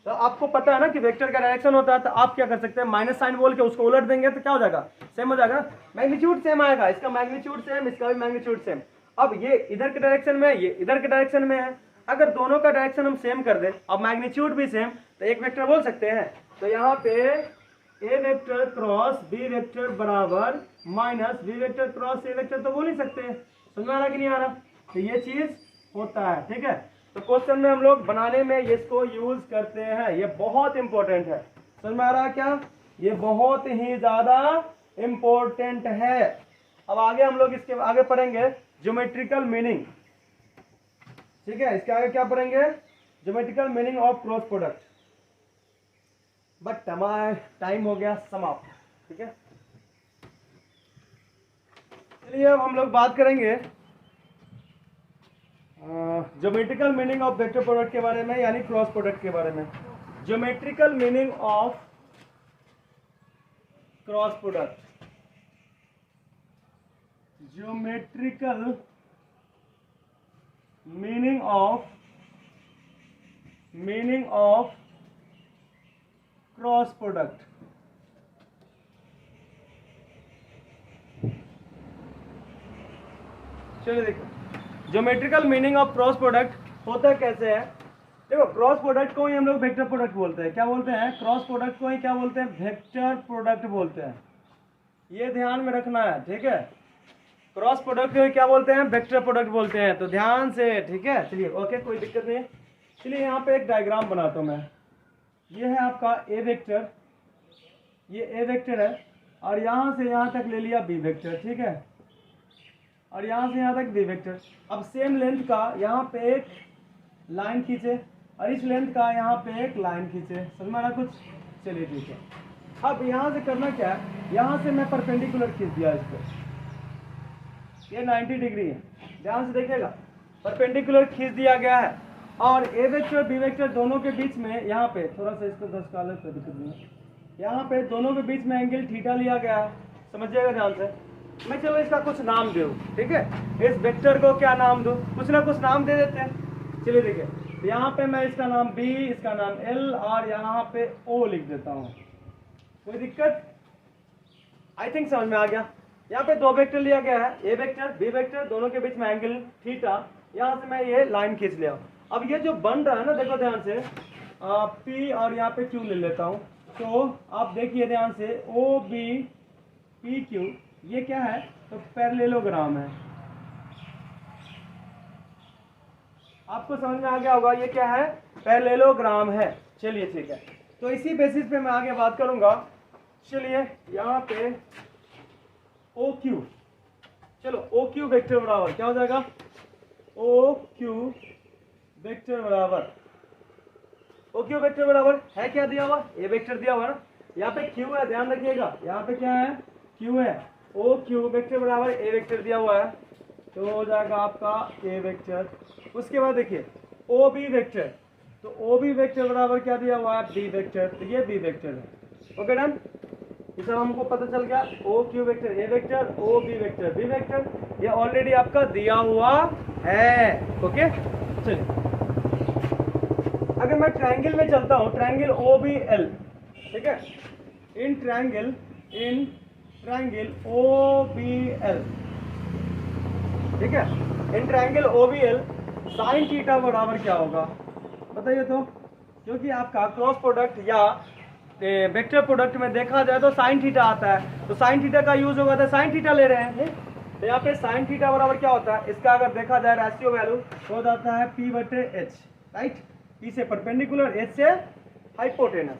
तो आपको पता है ना कि वेक्टर का डायरेक्शन होता है, तो आप क्या कर सकते हैं, माइनस साइन बोल के उसको उलट देंगे तो क्या हो जाएगा, सेम हो जाएगा, मैग्नीट्यूड सेम आएगा, इसका मैग्नीट्यूड सेम, इसका भी मैग्नीट्यूड सेम। अब ये इधर के डायरेक्शन में है, ये इधर के डायरेक्शन में है, अगर दोनों का डायरेक्शन हम सेम कर दें, अब मैग्नीट्यूड भी सेम, तो एक वेक्टर बोल सकते हैं। तो यहाँ पे A vector cross B vector बराबर minus B vector cross A vector तो बोल ही सकते हैं, समझ में आ रहा कि नहीं आ रहा, तो ये चीज होता है, ठीक है। तो क्वेश्चन में हम लोग बनाने में इसको यूज करते हैं, ये बहुत इंपॉर्टेंट है, समझ में आ रहा है क्या, ये बहुत ही ज्यादा इंपॉर्टेंट है। अब आगे हम लोग इसके आगे पढ़ेंगे ज्योमेट्रिकल मीनिंग, ठीक है, इसके आगे क्या पढ़ेंगे, geometrical meaning of cross product, but हमारा टाइम हो गया समाप्त, ठीक है। चलिए अब हम लोग बात करेंगे geometrical meaning of vector product के बारे में, यानी क्रॉस प्रोडक्ट के बारे में। Geometrical meaning of cross product, geometrical meaning of cross product. चलिए देखो geometrical meaning of cross product होता कैसे है। देखो क्रॉस प्रोडक्ट को ही हम लोग वेक्टर प्रोडक्ट बोलते हैं, क्या बोलते हैं, क्रॉस प्रोडक्ट को ही क्या बोलते हैं, वेक्टर प्रोडक्ट बोलते हैं, ये ध्यान में रखना है, ठीक है। क्रॉस प्रोडक्ट को क्या बोलते हैं, वेक्टर प्रोडक्ट बोलते हैं, तो ध्यान से, ठीक है। चलिए ओके, कोई दिक्कत नहीं है। चलिए यहाँ पे एक डायग्राम बनाता हूँ मैं, ये है आपका ए वेक्टर, ये ए वेक्टर है, और यहाँ से यहाँ तक ले लिया बी वेक्टर, ठीक है, और यहाँ से यहाँ तक बी वेक्टर। अब सेम लेंथ का यहाँ पे एक लाइन खींचे और इस लेंथ का यहाँ पे एक लाइन खींचे, समझ में आ रहा कुछ, चलिए ठीक है। अब यहाँ से करना क्या है, यहाँ से मैं परपेंडिकुलर खींच दिया इसको, ये 90 डिग्री है, ध्यान से देखिएगा, परपेंडिकुलर खींच दिया गया है, और ए वेक्टर बी वेक्टर दोनों के बीच में यहाँ पे थोड़ा सा इसको 10 का अलग कर दीजिए, यहाँ पे दोनों के बीच में एंगल थीटा लिया गया है, समझिएगा ध्यान से। मैं चलो इसका कुछ नाम दूँ, ठीक है, इस वेक्टर को क्या नाम दूँ, कुछ ना कुछ नाम दे देते हैं। चलिए देखिए, तो यहाँ पे मैं इसका नाम बी, इसका नाम एल, और यहाँ पे ओ लिख देता हूँ, कोई दिक्कत, आई थिंक समझ में आ गया। यहाँ पे दो वेक्टर लिया गया है, ए वेक्टर बी वेक्टर, दोनों के बीच में एंगल थीटा, यहाँ से मैं ये लाइन खींच लिया। अब ये जो बन रहा है ना, देखो ध्यान से, पी और यहाँ पे क्यू ले लेता हूँ, तो आप देखिए ध्यान से, ओ बी पी क्यू, ये क्या है, तो पैरेललोग्राम है, आपको समझ में आ गया होगा, ये क्या है, पैरेललोग्राम है। चलिए ठीक है, तो इसी बेसिस पे मैं आगे बात करूंगा। चलिए यहाँ पे ओ क्यू, चलो ओ क्यू वेक्टर बराबर क्या हो जाएगा, ओ क्यू वेक्टर बराबर, ओ क्यू वेक्टर बराबर है क्या दिया हुआ, ए वेक्टर दिया हुआ ना, यहाँ पे क्यू है, ध्यान रखिएगा, यहाँ पे क्या है, क्यू है, ओ क्यू वेक्टर बराबर ए वेक्टर दिया हुआ है, तो हो जाएगा आपका ए वेक्टर। उसके बाद देखिए ओ बी वेक्टर, तो ओ बी वेक्टर बराबर क्या दिया हुआ है, बी वेक्टर, तो ये बी वेक्टर है। ओके डन, ये सब हमको पता चल गया, O Q vector A vector, O B vector B vector, ये ऑलरेडी आपका दिया हुआ है। ओके चलिए, अगर मैं ट्रायंगल में चलता हूँ, ट्रायंगल ओ बी एल, ठीक है, in triangle O B L, ठीक है, in triangle O B L sine theta बराबर क्या होगा बताइए तो, क्योंकि आपका क्रॉस प्रोडक्ट या वेक्टर प्रोडक्ट में देखा जाए तो साइन थीटा आता है, तो साइन थीटा का यूज होगा, तो साइन थीटा ले रहे हैं, तो यहाँ पे साइन थीटा बराबर क्या होता है, इसका अगर देखा जाए रेशियो वैल्यू हो जाता है P बटे एच, राइट, P से परपेंडिकुलर, एच से हाइपोटेनस।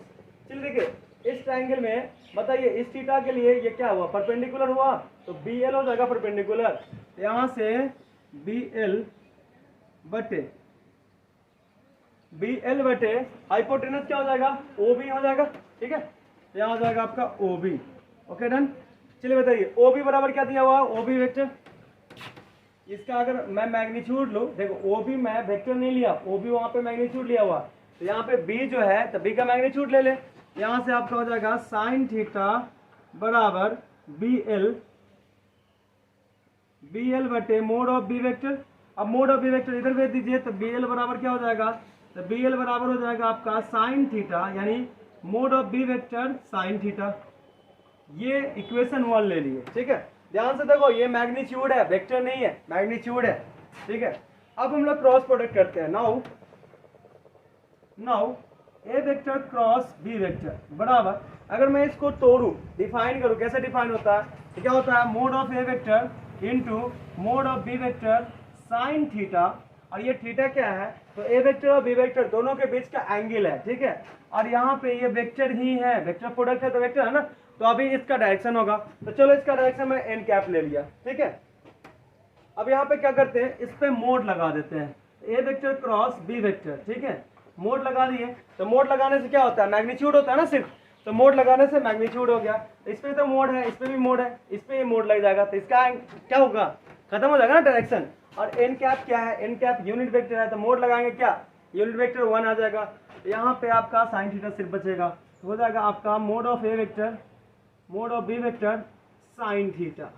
चलिए देखिए इस ट्रायंगल में बताइए, इस थीटा के लिए ये क्या हुआ, परपेंडिकुलर हुआ, तो बी एल हो जाएगा परपेंडिकुलर, यहाँ से बी एल बटे बी एल बटे हाइपोटेनस क्या हो जाएगा, ओ बी हो जाएगा, ठीक है, यहाँ हो जाएगा आपका ओ बी। Okay done. चलिए बताइए ओ बी बराबर क्या दिया हुआ, ओ बी वेक्टर, इसका अगर मैं मैग्नीट्यूड लूँ, देखो ओ बी मैं वेक्टर नहीं लिया, ओ बी वहाँ पे मैग्नीट्यूड लिया हुआ, तो यहाँ पे बी जो है तो बी का मैग्नीट्यूड ले ले, यहाँ से आपका हो जाएगा साइन थीटा बराबर बी एल बटे मोड ऑफ बी वेक्टर। अब मोड ऑफ बी वेक्टर इधर भेज दीजिए, तो बी एल बराबर क्या हो जाएगा, तो बी एल बराबर हो जाएगा आपका साइन थीटा, यानी mod of B vector sine theta. ये इक्वेशन 1 ले लिए, ठीक है। ध्यान से देखो ये मैग्नीट्यूड है, वेक्टर नहीं है, मैग्नीट्यूड है, ठीक है। अब हम लोग क्रॉस प्रोडक्ट करते हैं। नाउ ए वेक्टर क्रॉस बी वेक्टर बराबर, अगर मैं इसको तोड़ू, डिफाइन करूं, कैसे डिफाइन होता है, तो क्या होता है, mod of A vector into mod of B vector sine theta, और ये थीटा क्या है, तो ए वेक्टर और बी वेक्टर दोनों के बीच का एंगल है, ठीक है, और यहाँ पे ये वेक्टर ही है, वेक्टर प्रोडक्ट है तो वेक्टर है ना, तो अभी इसका डायरेक्शन होगा, तो चलो इसका डायरेक्शन में एन कैप ले लिया, ठीक है। अब यहाँ पे क्या करते हैं, इस पे मोड लगा देते हैं, ए वेक्टर क्रॉस बी वेक्टर, ठीक है, मोड लगा दिए, तो मोड लगाने से क्या होता है, मैग्नीट्यूड होता है ना सिर्फ, तो मोड लगाने से मैग्नीट्यूड हो गया, इस पे तो मोड है, इस पे भी मोड है, इस पे मोड लग जाएगा, तो इसका क्या होगा, खत्म हो जाएगा ना डायरेक्शन। और एन कैप क्या है, एन कैप यूनिट वेक्टर है, तो मोड लगाएंगे क्या, यूनिट वेक्टर 1 आ जाएगा, यहाँ पे आपका साइन थीटा सिर्फ बचेगा, तो हो जाएगा आपका mod of A vector mod of B vector sine theta.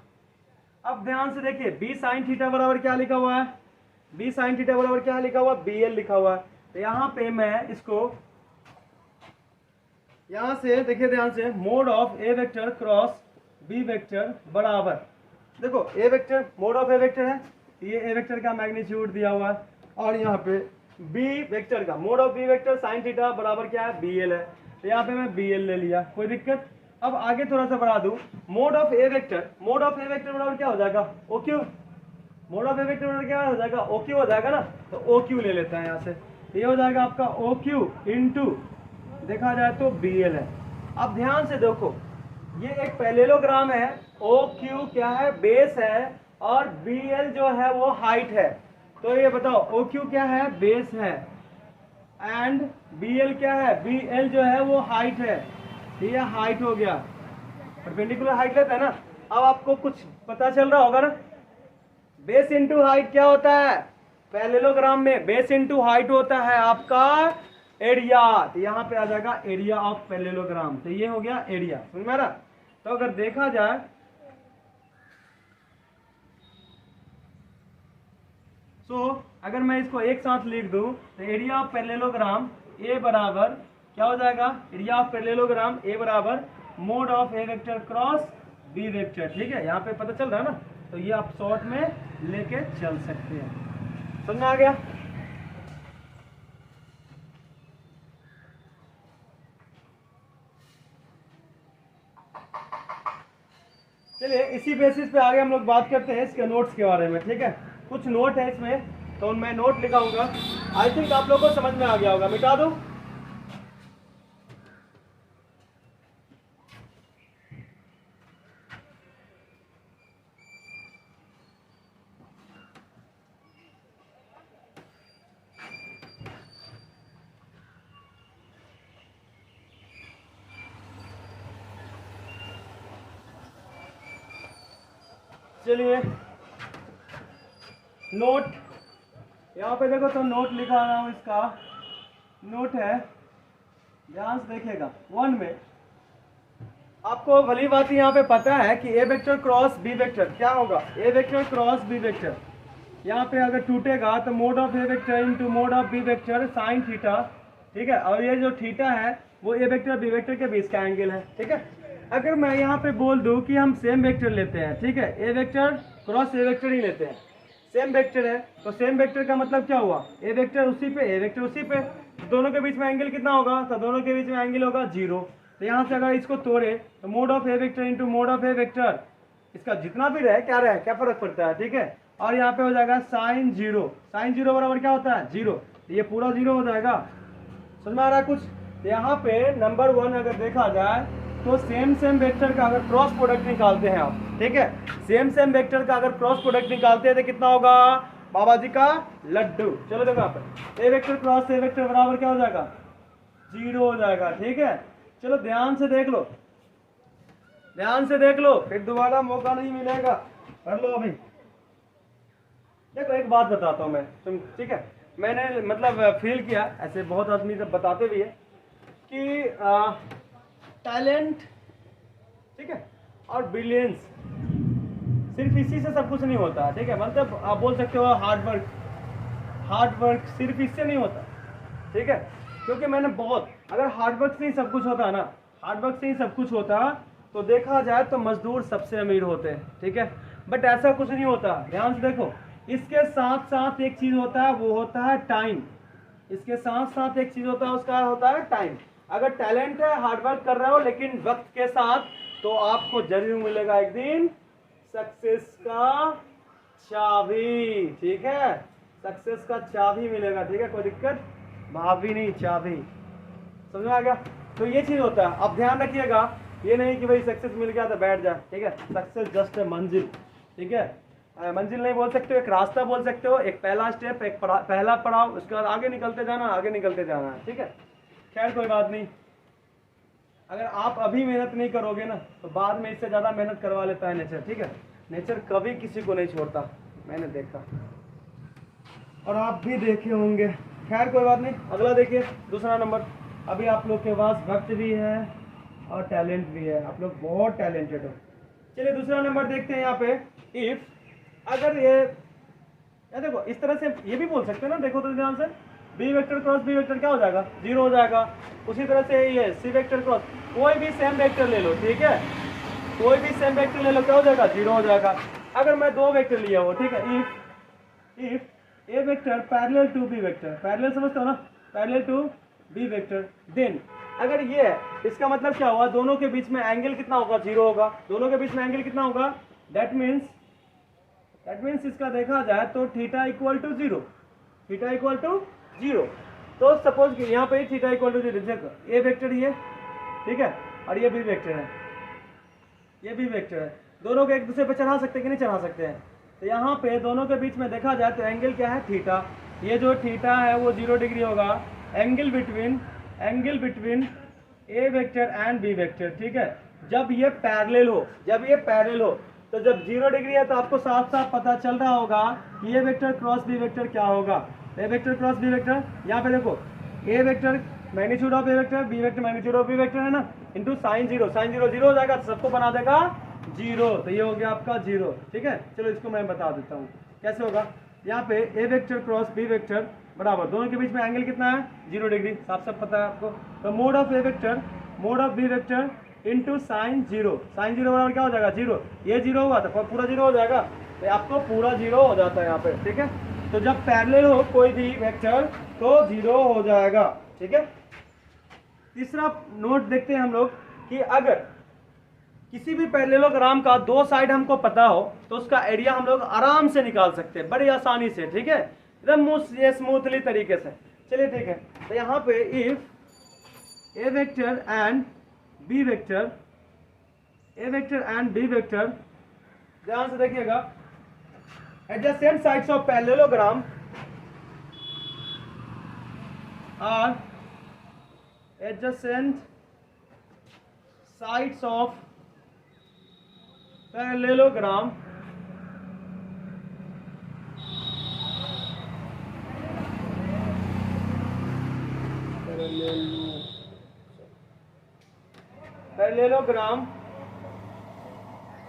अब ध्यान से देखिए बी साइन थीटा बराबर क्या लिखा हुआ है, बी साइन थीटा बराबर क्या लिखा हुआ, बी एल लिखा हुआ है, तो यहाँ पे मैं इसको यहाँ से देखिए ध्यान से, mod of A vector cross B vector बराबर, देखो A vector mod of A vector है, ये ए वेक्टर का मैग्नीट्यूड दिया हुआ है, और यहाँ पे बी वेक्टर का mod of B vector sine theta बराबर क्या है, बी एल है, तो यहाँ पे मैं बी एल ले लिया, कोई दिक्कत। अब आगे थोड़ा सा बढ़ा दूं, मोड ऑफ ए वेक्टर बराबर क्या हो जाएगा, O Q, mod of A vector बराबर क्या हो जाएगा, ओ क्यू हो जाएगा ना, तो ओ क्यू ले लेते हैं यहाँ से, ये हो जाएगा आपका ओ क्यू इंटू देखा जाए तो बी एल है। अब ध्यान से देखो ये एक पैरेललोग्राम है, ओ क्यू क्या है, बेस है, और बी एल जो है वो हाइट है, तो ये बताओ ओ क्यू क्या है, बेस है, एंड बी एल क्या है, बी एल जो है वो हाइट है, ये हाइट हो गया, परपेंडिकुलर हाइट लेता है ना। अब आपको कुछ पता चल रहा होगा ना, बेस इंटू हाइट क्या होता है, पैरेललोग्राम में बेस इंटू हाइट होता है आपका एरिया, तो यहाँ पे आ जाएगा एरिया ऑफ पैरेललोग्राम, तो ये हो गया एरिया, समझ में आ रहा। तो अगर देखा जाए अगर मैं इसको एक साथ लिख दूं, तो एरिया ऑफ पैरेललोग्राम ए बराबर क्या हो जाएगा, एरिया ऑफ पैरेललोग्राम ए बराबर mod of A vector cross B vector, ठीक है, यहाँ पे पता चल रहा है ना, तो ये आप शॉर्ट में लेके चल सकते हैं, समझ में आ गया। चलिए इसी बेसिस पे आगे हम लोग बात करते हैं इसके नोट्स के बारे में, ठीक है, कुछ नोट है इसमें, तो मैं नोट लिखाऊंगा, आई थिंक आप लोगों को समझ में आ गया होगा, मिटा दूं। चलिए नोट यहाँ पे देखो, तो नोट लिखा रहा हूँ, इसका नोट है, ध्यान से देखिएगा। 1 में आपको भली बात यहाँ पे पता है कि A vector cross B vector क्या होगा, A vector cross B vector, यहाँ पे अगर टूटेगा तो mod of A vector into mod of B vector sine theta, ठीक है, और ये जो थीटा है वो ए वेक्टर बी वेक्टर के बीच का एंगल है, ठीक है। अगर मैं यहाँ पे बोल दूं कि हम सेम वेक्टर लेते हैं, ठीक है, A vector cross A vector ही लेते हैं, सेम वेक्टर है, तो सेम वेक्टर का मतलब क्या हुआ, ए वेक्टर उसी पे ए वेक्टर उसी पे, दोनों के बीच में एंगल कितना होगा, तो दोनों के बीच में एंगल होगा 0, तो यहाँ से अगर इसको तोड़े तो mod of A vector into mod of A vector, इसका जितना भी रहे क्या फर्क पड़ता है, ठीक है, और यहाँ पे हो जाएगा साइन 0 बराबर क्या होता है 0, ये पूरा 0 हो जाएगा, समझ में आ रहा है कुछ। तो यहाँ पे नंबर 1 अगर देखा जाए तो सेम वेक्टर का अगर क्रॉस प्रोडक्ट निकालते हैं आप, ठीक है, सेम वेक्टर का अगर क्रॉस प्रोडक्ट निकालते हैं तो कितना होगा, बाबा जी का लड्डू। चलो देखो यहाँ पे A vector cross A vector बराबर क्या हो जाएगा, 0 हो जाएगा। ठीक है, चलो ध्यान से देख लो, ध्यान से देख लो, फिर दोबारा मौका नहीं मिलेगा। कर लो अभी। देखो एक बात बताता हूँ मैं, तुम ठीक है, मैंने मतलब फील किया, ऐसे बहुत आदमी जब बताते भी है कि टैलेंट ठीक है और ब्रिलियंस सिर्फ इसी से सब कुछ नहीं होता। ठीक है, मतलब आप बोल सकते हो हार्ड वर्क सिर्फ इससे नहीं होता। ठीक है, क्योंकि मैंने बहुत, अगर हार्ड वर्क से ही सब कुछ होता ना, हार्ड वर्क से ही सब कुछ होता तो देखा जाए तो मजदूर सबसे अमीर होते हैं। ठीक है, बट ऐसा कुछ नहीं होता। ध्यान से देखो, इसके साथ साथ एक चीज होता है, वो होता है टाइम। इसके साथ साथ एक चीज होता है, उसका होता है टाइम। अगर टैलेंट है, हार्ड वर्क कर रहे हो, लेकिन वक्त के साथ, तो आपको जरूर मिलेगा एक दिन सक्सेस का चाबी। ठीक है, सक्सेस का चाबी मिलेगा। ठीक है, कोई दिक्कत, भाभी नहीं चाबी। समझ में आ गया? तो ये चीज होता है। अब ध्यान रखिएगा, ये नहीं कि भाई सक्सेस मिल गया तो बैठ जाए। ठीक है, सक्सेस जस्ट है मंजिल। ठीक है, मंजिल नहीं बोल सकते हो, एक रास्ता बोल सकते हो, एक पहला स्टेप, एक पहला पड़ाव, उसके बाद आगे निकलते जाना, आगे निकलते जाना है। ठीक है, खैर कोई बात नहीं। अगर आप अभी मेहनत नहीं करोगे ना, तो बाद में इससे ज़्यादा मेहनत करवा लेता है नेचर। ठीक है, नेचर कभी किसी को नहीं छोड़ता, मैंने देखा और आप भी देखे होंगे। खैर कोई बात नहीं, अगला देखिए, दूसरा नंबर। अभी आप लोग के पास वक्त भी है और टैलेंट भी है, आप लोग बहुत टैलेंटेड हो। चलिए दूसरा नंबर देखते हैं। यहाँ पे इफ, अगर ये देखो इस तरह से ये भी बोल सकते हो ना, देखो तो ध्यान से, B vector cross B vector क्या हो जाएगा, 0 हो जाएगा। उसी तरह से ये सी वेक्टर क्रॉस, कोई भी सेम वेक्टर ले लो। ठीक है, कोई भी सेम वेक्टर ले लो, क्या हो जाएगा, 0 हो जाएगा। अगर मैं 2 वेक्टर लिया हो, ठीक है, if A vector parallel to B vector, parallel समझते हो ना, parallel to B vector, then अगर ये है, इसका मतलब क्या हुआ, दोनों के बीच में एंगल कितना होगा, 0 होगा। दोनों के बीच में एंगल कितना होगा, दैट मीन्स इसका देखा जाए तो theta equal to 0, theta equal to 0। तो सपोज कि यहाँ पे थीटा इक्वल टू 0, देखो ए वेक्टर ये, ठीक है, और ये बी वेक्टर है, ये बी वेक्टर है। दोनों को एक दूसरे पे चढ़ा सकते हैं कि नहीं चढ़ा सकते हैं? तो यहाँ पे दोनों के बीच में देखा जाए तो एंगल क्या है, थीटा। ये जो थीटा है वो 0 डिग्री होगा। Angle between A vector and B vector. ठीक है, जब ये पैरेलल हो, तो जब 0 डिग्री है तो आपको साफ साफ पता चल रहा होगा कि A vector cross B vector क्या होगा। A vector cross B vector, यहाँ पे देखो, A vector magnitude of A vector, B vector magnitude of B vector है ना, इंटू साइन 0 0 हो जाएगा, तो सबको बना देगा 0। तो ये हो गया आपका 0। ठीक है, चलो इसको मैं बता देता हूँ कैसे होगा। यहाँ पे A vector cross B vector बराबर, दोनों के बीच में एंगल कितना है, 0 डिग्री, साफ साफ पता है आपको। तो mod of A vector mod of B vector into sine 0 बराबर क्या हो जाएगा, 0। ये 0 हुआ तो पूरा 0 हो जाएगा, तो आपको पूरा 0 हो जाता है यहाँ पे। ठीक है, तो जब पैरेलल हो कोई भी वेक्टर तो 0 हो जाएगा। ठीक है, तीसरा नोट देखते हैं हम लोग कि अगर किसी भी पैरेललोग्राम का 2 साइड हमको पता हो तो उसका एरिया हम लोग आराम से निकाल सकते हैं, बड़ी आसानी से। ठीक है, एकदम स्मूथली तरीके से। चलिए ठीक है, तो यहाँ पे if A vector and B vector, ध्यान से देखिएगा, adjacent sides of parallelogram are adjacent sides of parallelogram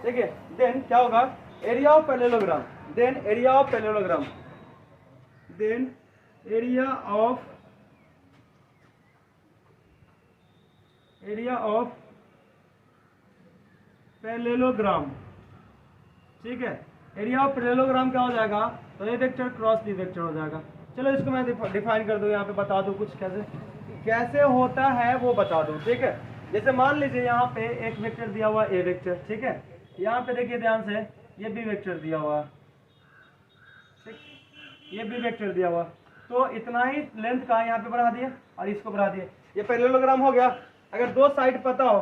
देखिए, देन क्या होगा, area of parallelogram, then area of parallelogram, then area of parallelogram. ठीक है, एरिया ऑफ पैरेललोग्राम क्या हो जाएगा, तो A vector cross B vector हो जाएगा। चलो इसको मैं डिफाइन कर दूं, यहाँ पे बता दूं कुछ कैसे होता है वो बता दूं। ठीक है, जैसे मान लीजिए यहाँ पे एक वेक्टर दिया हुआ ए वेक्टर, ठीक है, यहाँ पे देखिए ध्यान से, ये बी वेक्टर दिया हुआ, ठीक, ये बी वेक्टर दिया हुआ, तो इतना ही लेंथ का यहाँ पे बढ़ा दिया और इसको बढ़ा दिया, ये पैरेललोग्राम हो गया। अगर 2 साइड पता हो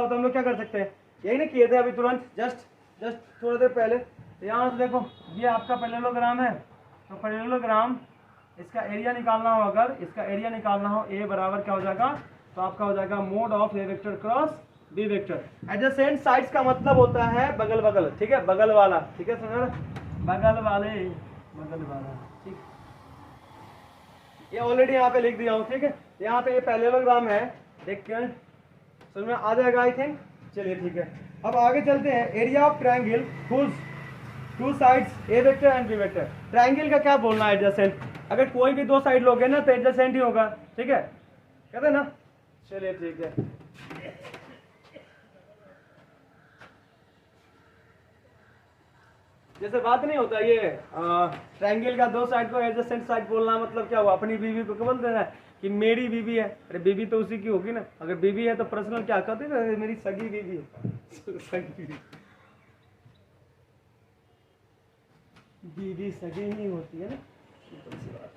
तो हम लोग क्या कर सकते हैं, यही ना किए थे अभी तुरंत, जस्ट थोड़ी देर पहले। यहाँ से देखो ये आपका पैरेललोग्राम है, तो पैरेललोग्राम इसका एरिया निकालना हो, अगर इसका एरिया निकालना हो ए बराबर क्या हो जाएगा, तो आपका हो जाएगा mod of A vector cross B vector. Adjacent sides का मतलब होता है बगल बगल, ठीक है, बगल वाला, ठीक है सर, बगल वाले, बगल वाला, ठीक। ये ऑलरेडी यहाँ पे लिख दिया हूँ, ठीक है। यहाँ पे ये पैरेललोग्राम है, देखते हैं समझ में आ जाएगा आई थिंक। चलिए ठीक है, अब आगे चलते हैं। Area of triangle whose two sides A vector and B vector. Triangle का क्या बोलना है, एडजेसेंट। अगर कोई भी दो साइड लोगे ना तो एडजेसेंट ही होगा, ठीक है, कहते हैं ना। चलिए ठीक है, जैसे बात नहीं होता ये ट्रायंगल का दो साइड को एडजेसेंट साइड बोलना, मतलब क्या हुआ, अपनी बीवी को बोल देना कि मेरी बीवी है। अरे बीवी तो उसी की होगी ना, अगर बीवी है तो पर्सनल क्या कहते हैं, मेरी सगी बीवी है। सगी बीवी सगी ही होती है ना, सिंपल सी बात।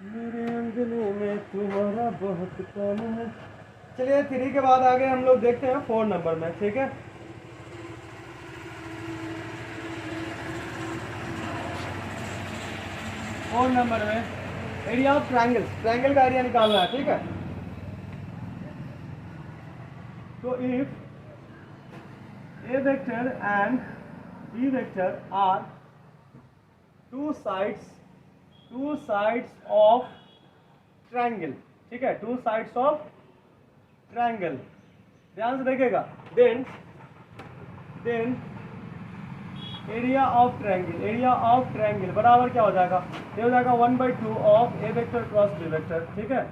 मेरे अंगनों में तुम्हारा बहुत काम है। चलिए 3 के बाद आगे हम लोग देखते हैं 4 नंबर में, ठीक है। फोर नंबर में एरिया ऑफ ट्रायंगल, ट्रायंगल का एरिया निकालना है, ठीक है। तो if A vector and B vector are two sides of triangle, ठीक है, टू साइड्स ऑफ ट्रायंगल, ध्यान से देखिएगा। देन एरिया ऑफ ट्रायंगल बराबर क्या हो जाएगा, ये हो जाएगा 1/2 of A vector cross B vector, ठीक है।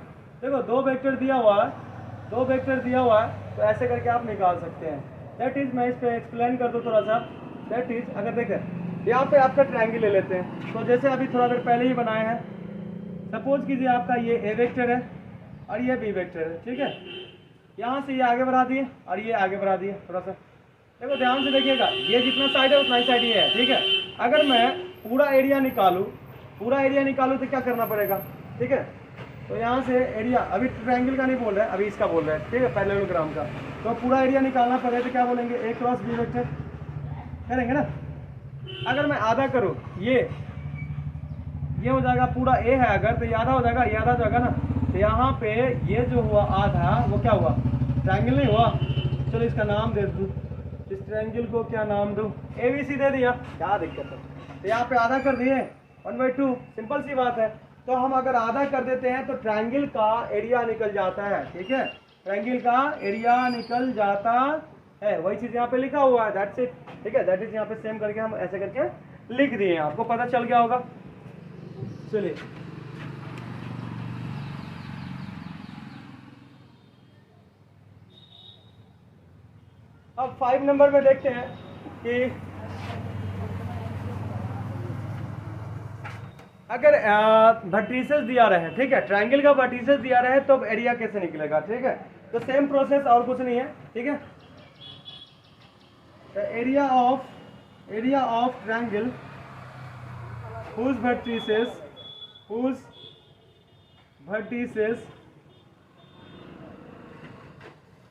देखो दो वेक्टर दिया हुआ है, तो ऐसे करके आप निकाल सकते हैं। दैट इज, मैं इस पे एक्सप्लेन कर दूं थोड़ा सा। दैट इज, अगर देखें यहाँ पे आपका ट्रायंगल ले लेते हैं, तो जैसे अभी थोड़ा देर पहले ही बनाए हैं, सपोज कीजिए आपका ये ए वेक्टर है और ये बी वेक्टर है, ठीक है। यहाँ से ये आगे बढ़ा दिए और ये आगे बढ़ा दिए, थोड़ा सा देखो ध्यान से देखिएगा, ये जितना साइड है उतना ही साइड ये है, ठीक है। अगर मैं पूरा एरिया निकालूं तो क्या करना पड़ेगा, ठीक है। तो यहाँ से एरिया, अभी ट्रायंगल का नहीं बोल रहे हैं, अभी इसका बोल रहे हैं, ठीक है, पैरेललोग्राम का। तो पूरा एरिया निकालना पड़ेगा तो क्या बोलेंगे, ए क्रॉस बी वेक्टर करेंगे ना। अगर मैं आधा करूँ, ये हो जाएगा, पूरा ए है अगर, तो ये आधा हो जाएगा, ये आधा हो जाएगा ना। तो यहाँ पे ये जो हुआ आधा, वो क्या हुआ, ट्रायंगल नहीं हुआ। चलो इसका नाम दे दूँ, इस ट्रायंगल को क्या नाम दूँ, ABC दे दिया, क्या दिक्कत है। तो यहाँ पे आधा कर दिए 1/2, सिंपल सी बात है। तो हम अगर आधा कर देते हैं तो ट्रायंगल का एरिया निकल जाता है, ठीक है, ट्रायंगल का एरिया निकल जाता है। वही चीज यहाँ पे लिखा हुआ है, दैट्स इट, ठीक है। दैट इज यहाँ पे सेम करके हम ऐसे करके लिख दिए, आपको पता चल गया होगा। चलिए अब 5 नंबर में देखते हैं कि अगर वर्टिसेस दिया रहे, ठीक है, ट्रायंगल का वर्टिसेस दिया रहे तो एरिया कैसे निकलेगा, ठीक है। तो सेम प्रोसेस, और कुछ नहीं है, ठीक है। Area of triangle whose vertices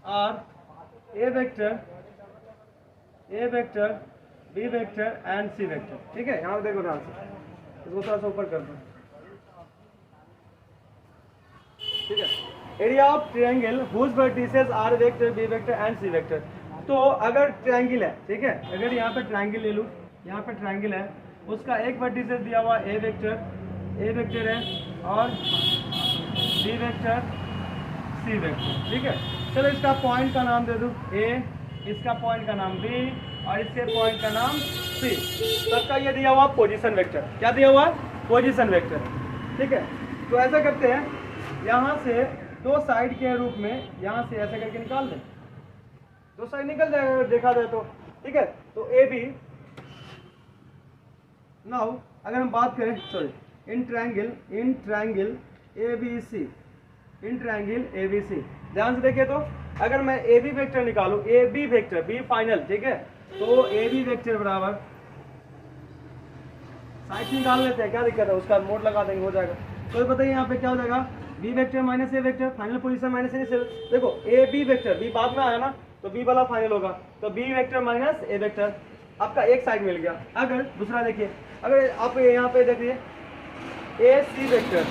are a vector, b vector and c vector, ठीक है। यहाँ देखो ध्यान से, इसको थोड़ा सा ऊपर कर दो, ठीक है। Area of triangle whose vertices are vector, b vector and c vector। तो अगर ट्रायंगल है, ठीक है, अगर यहाँ पे ट्रायंगल ले लूँ, यहाँ पे ट्रायंगल है, उसका एक वर्टिसेस दिया हुआ ए वेक्टर है और बी वेक्टर, सी वेक्टर, ठीक है। चलो इसका पॉइंट का नाम दे दूँ ए, इसका पॉइंट का नाम बी और इसके पॉइंट का नाम सी। सबका ये दिया हुआ पोजीशन वेक्टर, क्या दिया हुआ, पोजीशन वेक्टर, ठीक है। तो ऐसा करते हैं, यहाँ से दो साइड के रूप में यहाँ से ऐसे करके निकाल दें, दो साइड निकल जाएगा देखा जाए तो, ठीक है। तो ए बी, नाउ अगर हम बात करें, सॉरी, इन ट्रायंगल ABC, ध्यान से देखिए। तो अगर मैं ए बी वेक्टर निकालूं, A B vector, B final, ठीक है, तो ए बी वेक्टर बराबर, साइड निकाल लेते हैं, क्या दिक्कत है, उसका मोड लगा देंगे, हो जाएगा। तो बताइए यहाँ पे क्या हो जाएगा, B vector minus A vector, final position minus initial. देखो ए बी वेक्टर, बी बाद में आया ना तो बी वाला फाइनल होगा, तो B vector minus A vector आपका एक साइड मिल गया। अगर दूसरा देखिए, अगर आप यहाँ पे देखिए ए सी वेक्टर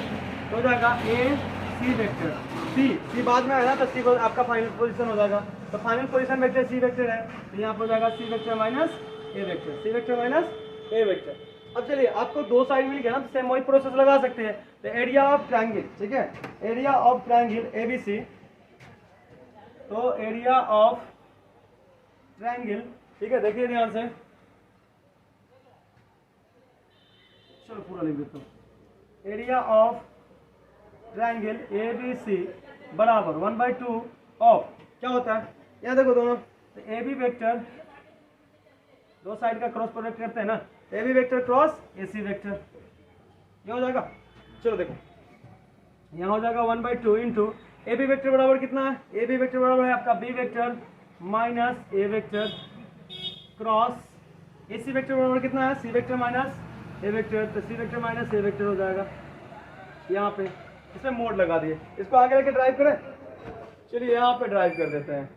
तो हो जाएगा ए सी वेक्टर, सी बाद में आया तो सी आपका फाइनल पोजीशन हो जाएगा, तो final position vector C vector है, तो यहाँ पर हो जाएगा C vector minus A vector, C vector minus A vector. अब चलिए आपको दो साइड मिल गया ना, तो सेम वही प्रोसेस लगा सकते हैं। तो एरिया ऑफ ट्रायंगल, ठीक है, एरिया ऑफ ट्रायंगल एबीसी, तो एरिया ऑफ ट्रायंगल, ठीक है, देखिए ध्यान से, चलो पूरा लिख देता हूँ। एरिया ऑफ ट्रायंगल एबीसी बराबर 1/2 ऑफ, क्या होता है यहाँ देखो दोनों, तो ए बी वेक्टर, दो साइड का क्रॉस प्रोडक्ट करते हैं ना, A B vector cross A C vector, ये हो जाएगा। चलो देखो यहाँ हो जाएगा 1/2 इंटू ए बी वेक्टर बराबर कितना है, ए बी वेक्टर बराबर है आपका B vector minus A vector cross A C vector बराबर कितना है, C vector minus A vector, तो C vector minus A vector हो जाएगा। यहाँ पे इसमें मोड लगा दिए, इसको आगे लेके ड्राइव करें, चलिए यहाँ पे ड्राइव कर देते हैं।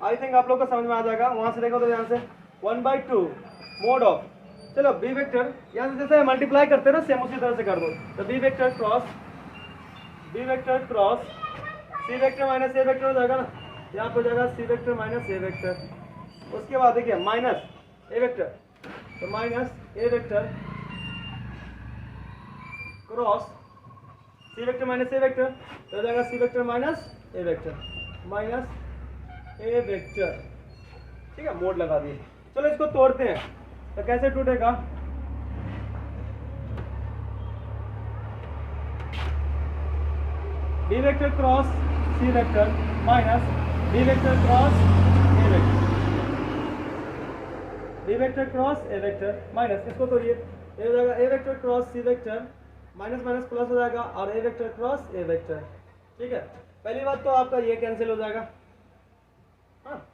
आई थिंक आप लोग को समझ में आ जाएगा। वहां से देखो तो यहाँ से 1/2 मोड ऑफ, चलो बी वेक्टर यहाँ से जैसे मल्टीप्लाई करते हैं ना, सेम उसी तरह से कर दो, तो B vector cross C vector minus A vector हो जाएगा ना, यहाँ पे हो जाएगा C vector minus A vector. उसके बाद देखिए माइनस ए वेक्टर, तो minus A vector cross C vector minus A vector, तो हो जाएगा C vector minus A vector, ठीक है, मोड लगा दिए। चलो इसको तोड़ते हैं, तो कैसे टूटेगा, B vector cross C vector minus B vector cross A vector, B vector cross A vector minus, इसको तोड़िए, ये हो जाएगा A vector cross C vector minus minus plus हो जाएगा, और A vector cross A vector, ठीक है। पहली बात तो आपका ये कैंसिल हो जाएगा, हाँ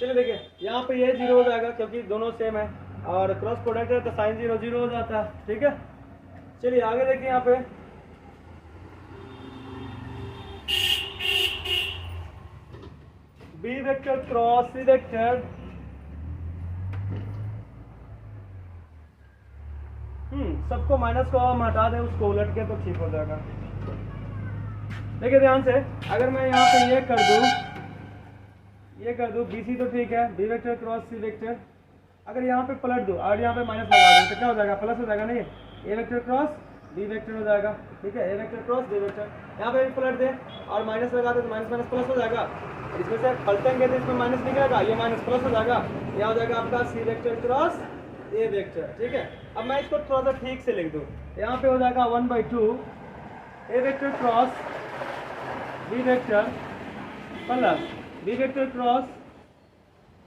चलिए देखिए यहाँ पे ये 0 हो जाएगा क्योंकि दोनों सेम है, और क्रॉस प्रोडक्ट है तो साइन 0 0 हो जाता है, ठीक है। चलिए आगे देखिए यहाँ पे B vector cross C vector, सबको माइनस को हम हटा दें, उसको उलट के तो ठीक हो जाएगा। देखिए ध्यान से, अगर मैं यहाँ पे ये कर दूं BC तो ठीक है, B vector cross C vector, अगर यहाँ पे पलट दो और यहाँ पे माइनस लगा दो तो क्या हो जाएगा, प्लस हो जाएगा, नहीं ए वेक्टर क्रॉस बी वेक्टर हो जाएगा, ठीक है, A vector cross B vector. यहाँ पे भी पलट दे और माइनस लगा दे तो माइनस माइनस प्लस हो जाएगा, इसमें से पलटेंगे तो इसमें माइनस निकलेगा, ये माइनस प्लस हो जाएगा, यह हो जाएगा आपका सी वेक्टर क्रॉस ए वेक्टर, ठीक है। अब मैं इसको थोड़ा सा ठीक से लिख दूँ, यहाँ पे हो जाएगा 1/2 A vector cross B vector plus B vector cross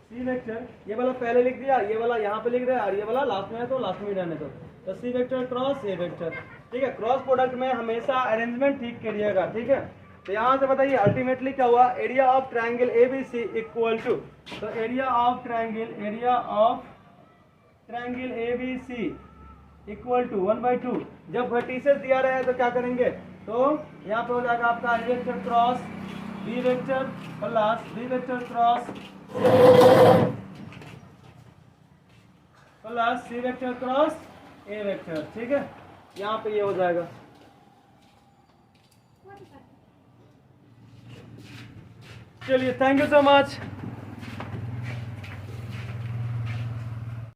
C vector, ये वाला पहले लिख दिया, ये वाला यहाँ पे लिख रहा है, और ये वाला लास्ट में है तो लास्ट में ही रहने दो, तो C vector cross A vector, ठीक है। क्रॉस प्रोडक्ट में हमेशा अरेंजमेंट ठीक करिएगा, ठीक है। तो यहाँ से बताइए अल्टीमेटली क्या हुआ, area of triangle ABC equal to, तो area of triangle ABC equal to 1/2, जब वर्टिसेस दिया रहा है तो क्या करेंगे, तो यहाँ पे हो जाएगा आपका A vector cross B vector plus B vector cross plus C vector cross A vector, ठीक है। यहाँ पे ये हो जाएगा। चलिए थैंक यू सो मच।